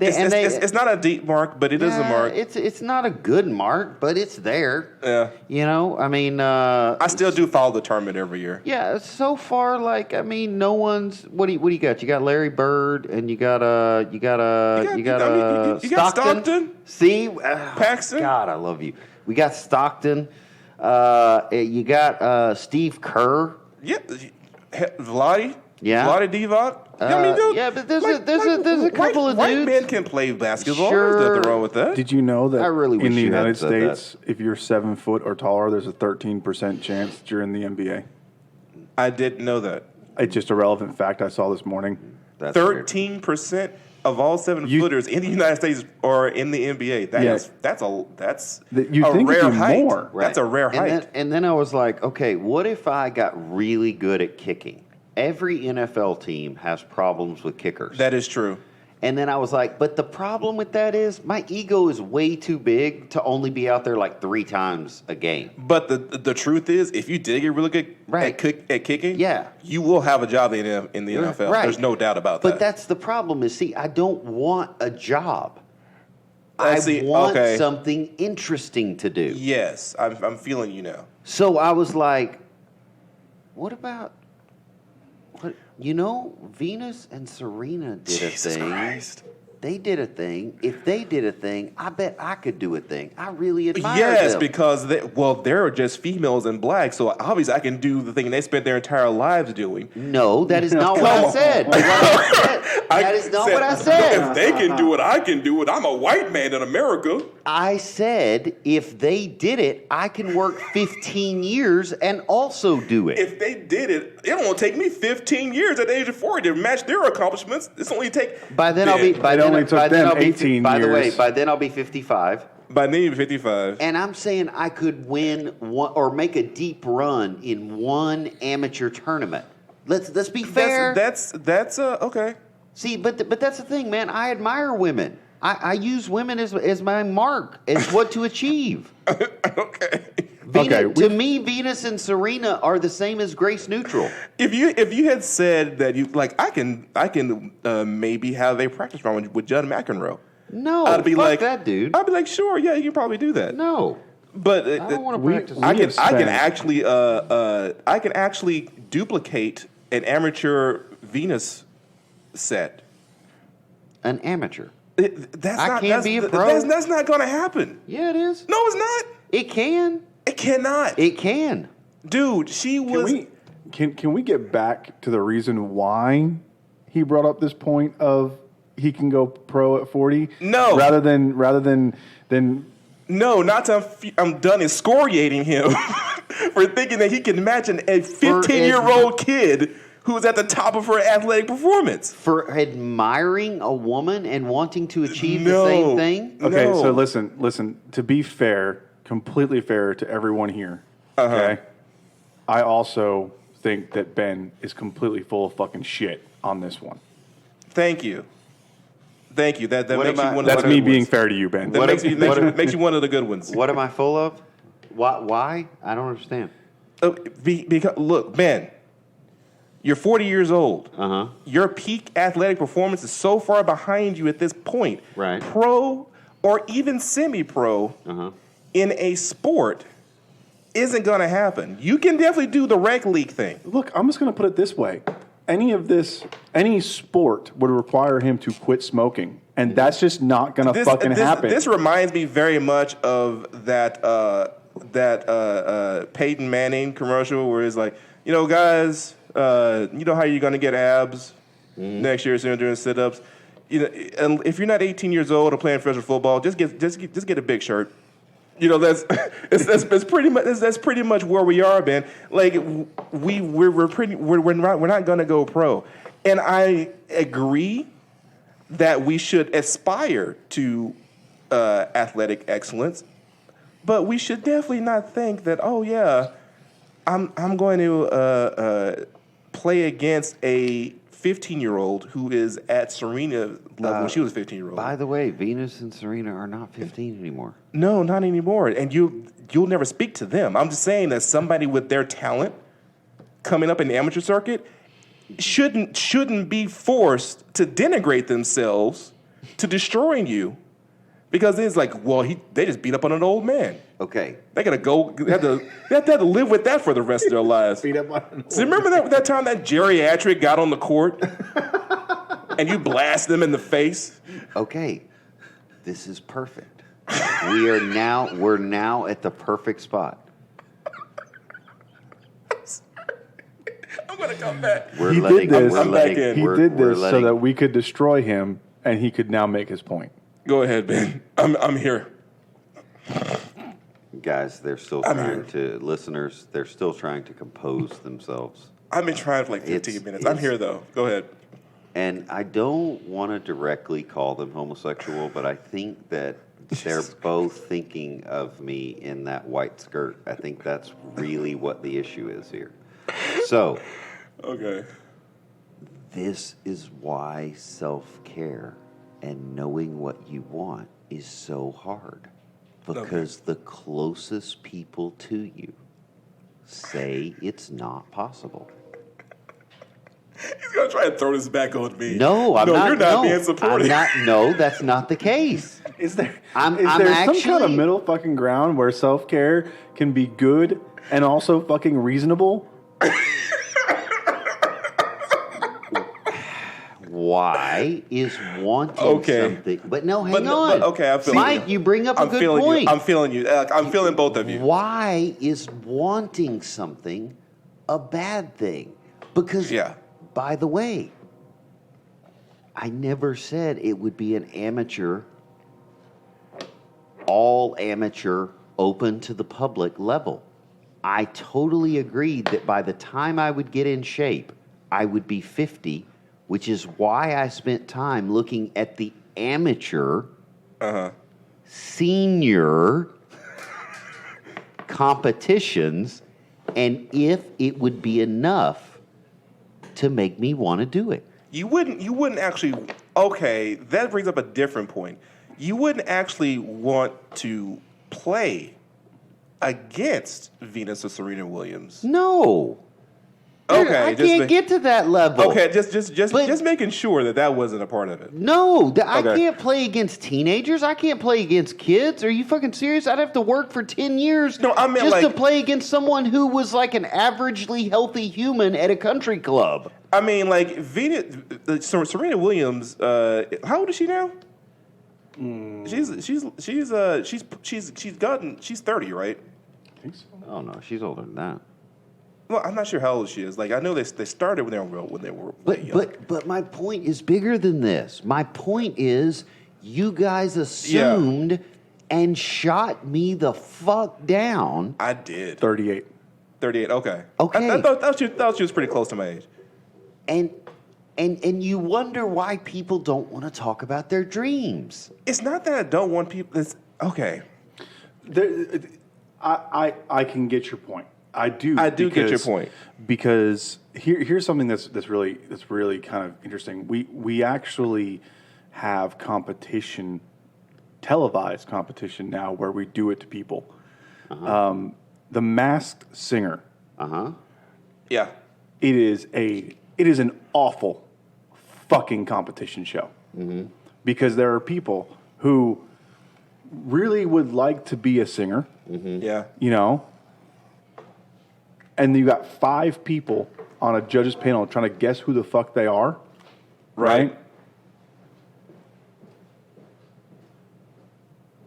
It's not a deep mark, but it is a mark. It's not a good mark, but it's there. Yeah. You know, I mean, I still do follow the tournament every year. yeah. So far, like, I mean, no one's. What do you got? You got Larry Bird, and you got you got Stockton. See, Paxton. God, I love you. We got Stockton. You got Steve Kerr. Yeah. Vlade. Yeah. Vlade Divac. I mean, dude, yeah, but there's a couple of white dudes. men can play basketball. Sure. There's nothing wrong with that. Did you know that I really wish in the you had United said that. States, if you're 7 foot or taller, there's a 13% chance that you're in the NBA? I didn't know that. It's just a relevant fact I saw this morning. That's weird. 13% of all 7-footers in the United States are in the NBA. That's You a think it'd rare be height. more. That's a rare height. And then I was like, okay, what if I got really good at kicking? Every NFL team has problems with kickers. That is true. And then I was like, but the problem with that is my ego is way too big to only be out there like 3 times a game. But the truth is, if you did get really good Right. at kicking, Yeah. you will have a job in the NFL. Right. There's no doubt about that. But that's the problem is, see, I don't want a job. I I see. want Okay. something interesting to do. Yes, I'm feeling you now. So I was like, what about, Venus and Serena did Jesus a thing. Christ. They did a thing. If they did a thing, I bet I could do a thing. I really admire Yes, them. because they're just females and black, so obviously I can do the thing they spent their entire lives doing. No, that is not what I said. That is not what I said. If they can do it, I can do it. I'm a white man in America. I said if they did it, I can work 15 years and also do it. If they did it, it won't take me 15 years at the age of 40 to match their accomplishments. It's only take. By then I'll be. By then, only took by then them I'll be. 18 By the way, years. by then I'll be 55. By then you're 55. And I'm saying I could win one or make a deep run in one amateur tournament. Let's be fair. That's okay. See, but that's the thing, man. I admire women. I use women as my mark, as what to achieve. Okay. To me, Venus and Serena are the same as Grace Neutral. If you had said that you like, I can maybe have a practice round with Judd McEnroe. No, I'd be fuck like that dude. I'd be like, sure, yeah, you can probably do that. No, But I don't want to practice. I can spent- actually duplicate an amateur Venus set. An amateur. That's can't be a pro. That's not going to happen. Yeah, it is. No, it's not. It can. It cannot. It can. Dude, she was. Can we get back to the reason why he brought up this point of he can go pro at 40? No. Rather than No, not till I'm done excoriating him for thinking that he can match a 15-year-old kid who's at the top of her athletic performance. For admiring a woman and wanting to achieve No. the same thing? Okay, No. so listen. To be fair, completely fair to everyone here. Okay, I also think that Ben is completely full of fucking shit on this one. Thank you. That What makes am you I- one of the That's good me being ones. fair to you, Ben. That makes you one of the good ones. What am I full of? Why? I don't understand. Because look, Ben, you're 40 years old. Uh-huh. Your peak athletic performance is so far behind you at this point. Right. Pro or even semi-pro in a sport isn't going to happen. You can definitely do the rec league thing. Look, I'm just going to put it this way. Any sport would require him to quit smoking. And that's just not going to fucking happen. This reminds me very much of that Peyton Manning commercial where it's like, you know, guys, you know how you're going to get abs next year soon doing sit-ups? You know, and if you're not 18 years old or playing professional football, just get a big shirt. You know, that's pretty much where we are, man. Like we're not going to go pro, and I agree that we should aspire to athletic excellence, but we should definitely not think that, oh yeah, I'm going to play against a 15-year-old who is at Serena level when she was a 15-year-old. By the way, Venus and Serena are not 15 anymore. No, not anymore. And you'll never speak to them. I'm just saying that somebody with their talent coming up in the amateur circuit shouldn't be forced to denigrate themselves to destroying you, because it's like, well, they just beat up on an old man. Okay. They gotta go. They have to live with that for the rest of their lives. Beat up on an old So remember that time that geriatric got on the court and you blast them in the face? Okay. This is perfect. We're now at the perfect spot. I'm gonna come back. We're He letting, did this. we're I'm letting, back in. He we're- did we're this so letting- that we could destroy him, and he could now make his point. Go ahead, Ben. I'm here. Guys, they're still I'm trying to, listeners, they're still trying to compose themselves. I've been trying for like 15 minutes. I'm here though. Go ahead. And I don't want to directly call them homosexual, but I think that they're both thinking of me in that white skirt. I think that's really what the issue is here. So, Okay. this is why self-care and knowing what you want is so hard. Because the closest people to you say it's not possible. He's gonna try and throw this back on me. No, I'm not. You're not no, being supportive. I'm not. No, that's not the case. Is there I'm some kind of actually- middle fucking ground where self-care can be good and also fucking reasonable? Why is wanting something? But no, hang But on. okay, I'm feeling Mike, you bring up a good feeling point. You. I'm feeling you. I'm feeling both of you. Why is wanting something a bad thing? Because, Yeah. by the way, I never said it would be an amateur, all amateur, open to the public level. I totally agreed that by the time I would get in shape, I would be 50, which is why I spent time looking at the amateur, senior competitions, and if it would be enough to make me want to do it. You wouldn't actually. Okay, that brings up a different point. You wouldn't actually want to play against Venus or Serena Williams. No. Okay, I can't get to that level. Okay, just But- making sure that wasn't a part of it. No, I Okay. can't play against teenagers. I can't play against kids. Are you fucking serious? I'd have to work for 10 years No, I meant just to like- play against someone who was like an averagely healthy human at a country club. I mean, like Serena Williams. How old is she now? She's 30, right? Oh no, she's older than that. Well, I'm not sure how old she is. Like I know they started when they were way young. But my point is bigger than this. My point is you guys assumed and shot me the fuck down. I did. 38. 38. Okay. Okay. I thought she was pretty close to my age. And you wonder why people don't want to talk about their dreams. It's not that I don't want people. It's okay. I can get your point. I do get your point. Because here's something that's really kind of interesting. We actually have competition, televised competition now, where we do it to people. The Masked Singer Yeah. It is an awful fucking competition show. Because there are people who really would like to be a singer, Yeah. you know, and you got 5 people on a judges panel trying to guess who the fuck they are, right?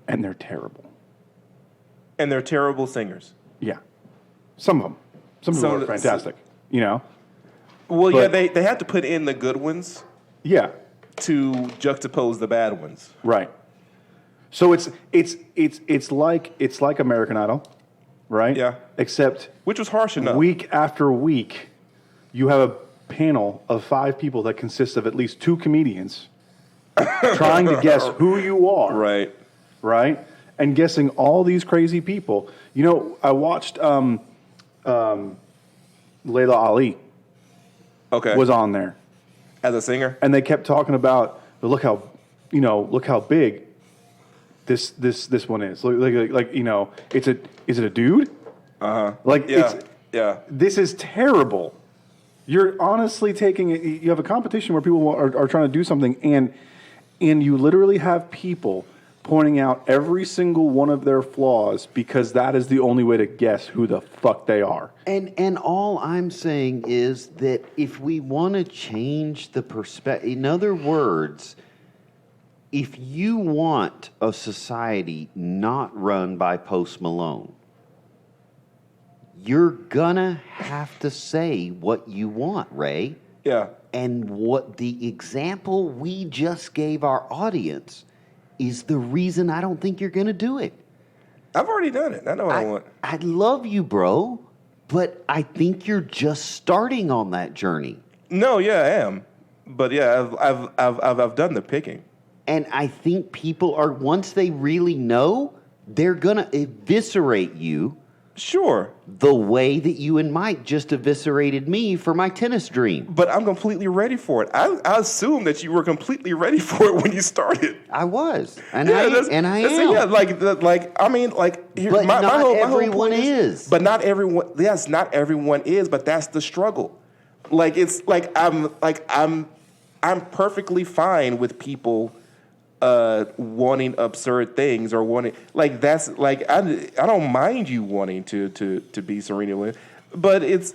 And they're terrible. And they're terrible singers. Yeah. Some of them. Some of them are fantastic, you know? Well, But- yeah, they have to put in the good ones Yeah. to juxtapose the bad ones. Right. So it's like American Idol, right? Yeah. Except Which was harsh enough. week after week, you have a panel of 5 people that consists of at least 2 comedians trying to guess who you are. Right. Right? And guessing all these crazy people. You know, I watched Layla Ali Okay. was on there. As a singer? And they kept talking about, but look how big this one is. Like you know, is it a dude? Like Yeah. Yeah. this is terrible. You're honestly you have a competition where people are trying to do something, and you literally have people pointing out every single one of their flaws because that is the only way to guess who the fuck they are. And all I'm saying is that if we want to change the perspective, in other words, if you want a society not run by Post Malone, you're gonna have to say what you want, Ray. Yeah. And what the example we just gave our audience is the reason I don't think you're gonna do it. I've already done it. I know what I want. I love you, bro, but I think you're just starting on that journey. No, yeah, I am. But yeah, I've done the picking. And I think people are, once they really know, they're gonna eviscerate you Sure. the way that you and Mike just eviscerated me for my tennis dream. But I'm completely ready for it. I assume that you were completely ready for it when you started. I was, Yeah, that's- I am. Yeah, I mean, here, But not my whole everyone point is. But not everyone. Yes, not everyone is. But that's the struggle. Like it's like I'm perfectly fine with people wanting absurd things or wanting that's like I don't mind you wanting to be Serena Williams, but it's.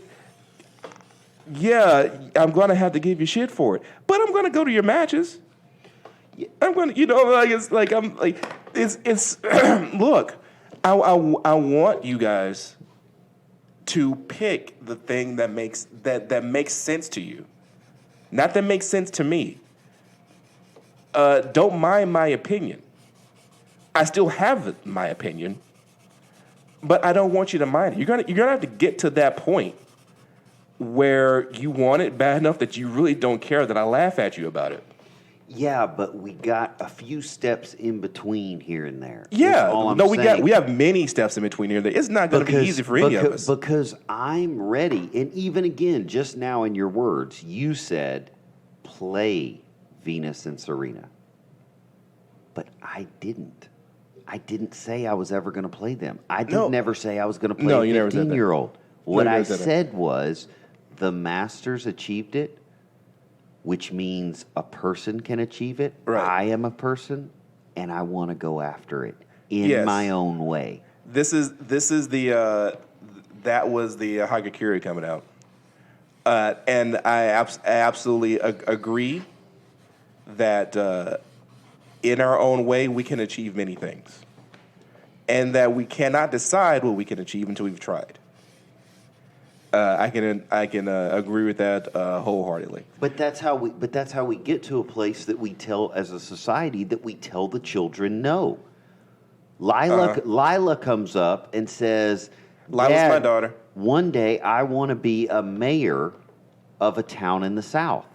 Yeah, I'm gonna have to give you shit for it, but I'm gonna go to your matches. I'm gonna, it's. Look, I want you guys to pick the thing that makes sense to you, not that makes sense to me. Don't mind my opinion. I still have my opinion, but I don't want you to mind it. You're gonna have to get to that point where you want it bad enough that you really don't care that I laugh at you about it. Yeah, but we got a few steps in between here and there. Yeah, That's all I'm no, saying. we have many steps in between here. It's not going to be easy for any of us. Because I'm ready, and even again, just now in your words, you said play Venus and Serena, but I didn't. I didn't say I was ever going to play them. I didn't never say I was going to play No, a you never said that. 15-year-old. You What never I said that. said was the Masters achieved it, which means a person can achieve it. Right. I am a person, and I want to go after it in Yes. my own way. This is the that was the Hagakure coming out, and I absolutely agree that in our own way we can achieve many things, and that we cannot decide what we can achieve until we've tried. I can agree with that wholeheartedly. But that's how we get to a place that we tell, as a society, that we tell the children no. Lila comes up and says, Lila's "Dad, my daughter. One day I want to be a mayor of a town in the South."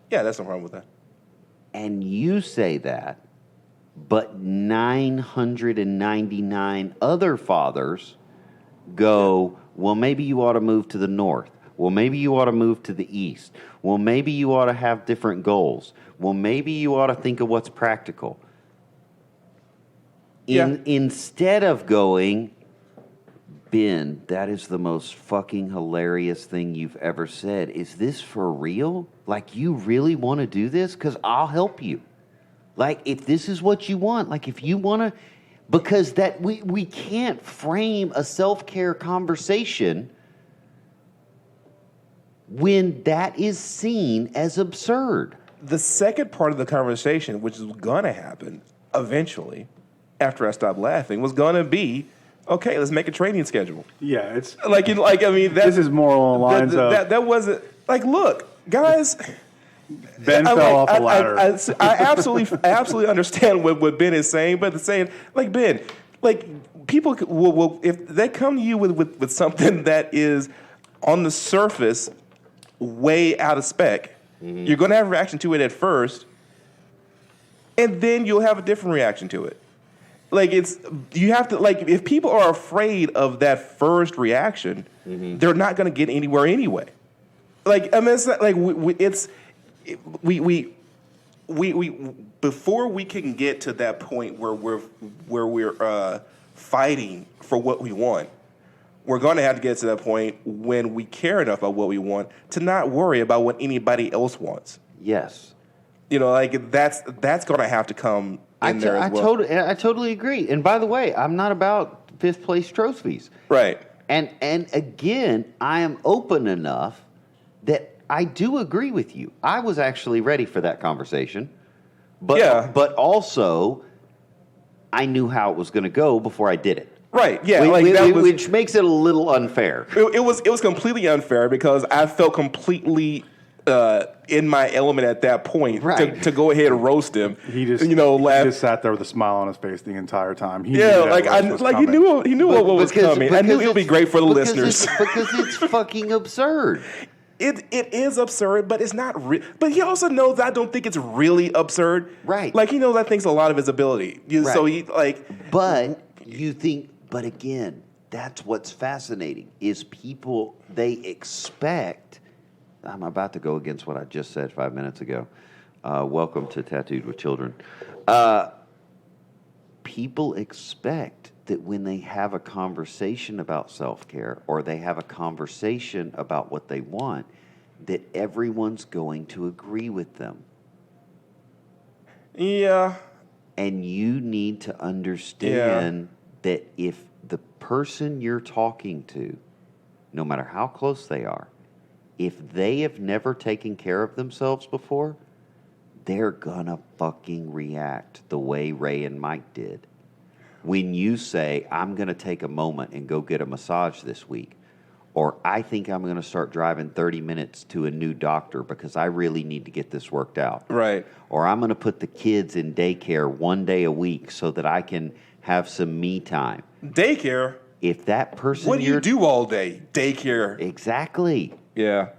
Yeah, that's no problem with that. And you say that, but 999 other fathers go, "Well, maybe you ought to move to the north. Well, maybe you ought to move to the east. Well, maybe you ought to have different goals. Well, maybe you ought to think of what's practical." Yeah. Instead of going, Ben, that is the most fucking hilarious thing you've ever said. Is this for real? Like, you really want to do this? Because I'll help you. Like, if this is what you want, like, if you want to, because that we can't frame a self-care conversation when that is seen as absurd. The second part of the conversation, which is going to happen eventually, after I stop laughing, was going to be, okay, let's make a training schedule. Yeah, it's I mean, this is more along the lines of that wasn't like, look, guys. Ben fell off a ladder. I absolutely understand what Ben is saying, but saying, like, Ben, like, people will if they come to you with something that is on the surface way out of spec, you're going to have a reaction to it at first, and then you'll have a different reaction to it. Like, you have to, like, if people are afraid of that first reaction, they're not going to get anywhere anyway. Like, I mean, it's not, like, we before we can get to that point where we're fighting for what we want, we're going to have to get to that point when we care enough about what we want to not worry about what anybody else wants. Yes. You know, like, that's going to have to come in there as well. I totally agree. And by the way, I'm not about fifth place trophies. Right. And again, I am open enough that I do agree with you. I was actually ready for that conversation. But also, I knew how it was going to go before I did it. Right. Yeah. Which makes it a little unfair. It was completely unfair because I felt completely in my element at that point to go ahead and roast him. He just he just sat there with a smile on his face the entire time. He knew what was coming. I knew it would be great for the listeners because it's fucking absurd. It is absurd, but it's not. But he also knows I don't think it's really absurd. Right. Like, he knows I think's a lot of his ability. Right. So he like. But you think. But again, that's what's fascinating is people, they expect. I'm about to go against what I just said 5 minutes ago. Welcome to Tattooed with Children. People expect that when they have a conversation about self-care or they have a conversation about what they want, that everyone's going to agree with them. Yeah. And you need to understand that if the person you're talking to, no matter how close they are, if they have never taken care of themselves before, they're gonna fucking react the way Ray and Mike did. When you say, I'm gonna take a moment and go get a massage this week, or I think I'm gonna start driving 30 minutes to a new doctor because I really need to get this worked out. Right. Or I'm gonna put the kids in daycare one day a week so that I can have some me time. Daycare? If that person... What do you do all day? Daycare. Exactly. Yeah.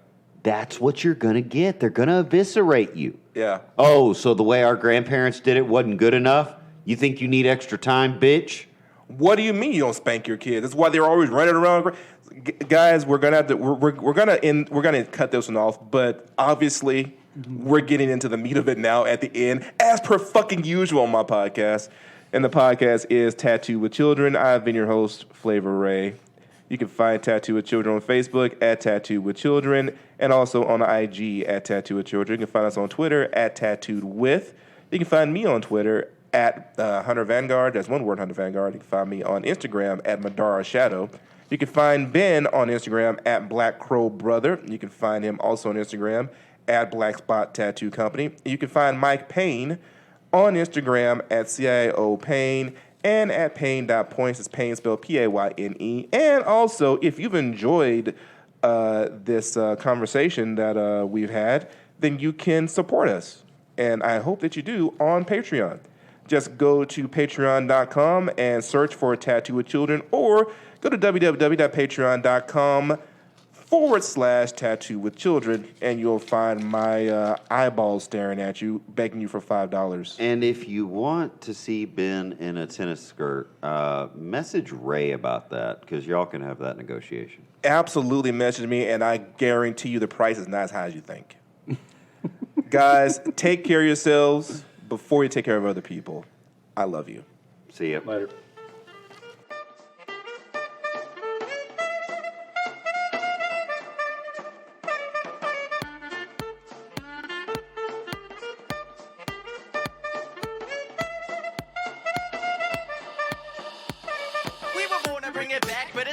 That's what you're going to get. They're going to eviscerate you. Yeah. Oh, so the way our grandparents did it wasn't good enough? You think you need extra time, bitch? What do you mean you don't spank your kids? That's why they're always running around. Guys, we're gonna have to we're gonna cut this one off, but obviously we're getting into the meat of it now at the end, as per fucking usual on my podcast. And the podcast is Tattoo with Children. I've been your host, Flavor Ray. You can find Tattoo with Children on Facebook at Tattoo with Children, and also on IG at Tattoo with Children. You can find us on Twitter at Tattooed With. You can find me on Twitter at Hunter Vanguard. That's one word, Hunter Vanguard. You can find me on Instagram at Madara Shadow. You can find Ben on Instagram at Black Crow Brother. You can find him also on Instagram at Black Spot Tattoo Company. You can find Mike Payne on Instagram at CIO Payne and at Payne.points. It's Payne spelled Payne. And also, if you've enjoyed this conversation that we've had, then you can support us. And I hope that you do on Patreon. Just go to patreon.com and search for Tattoo with Children, or go to www.patreon.com/Tattoo with Children, and you'll find my eyeballs staring at you, begging you for $5. And if you want to see Ben in a tennis skirt, message Ray about that, because y'all can have that negotiation. Absolutely message me, and I guarantee you the price is not as high as you think. Guys, take care of yourselves before you take care of other people. I love you. See ya. Later.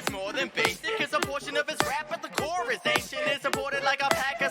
is more than basic. It's a portion of his rap at the core is ancient. It's supported like a pack of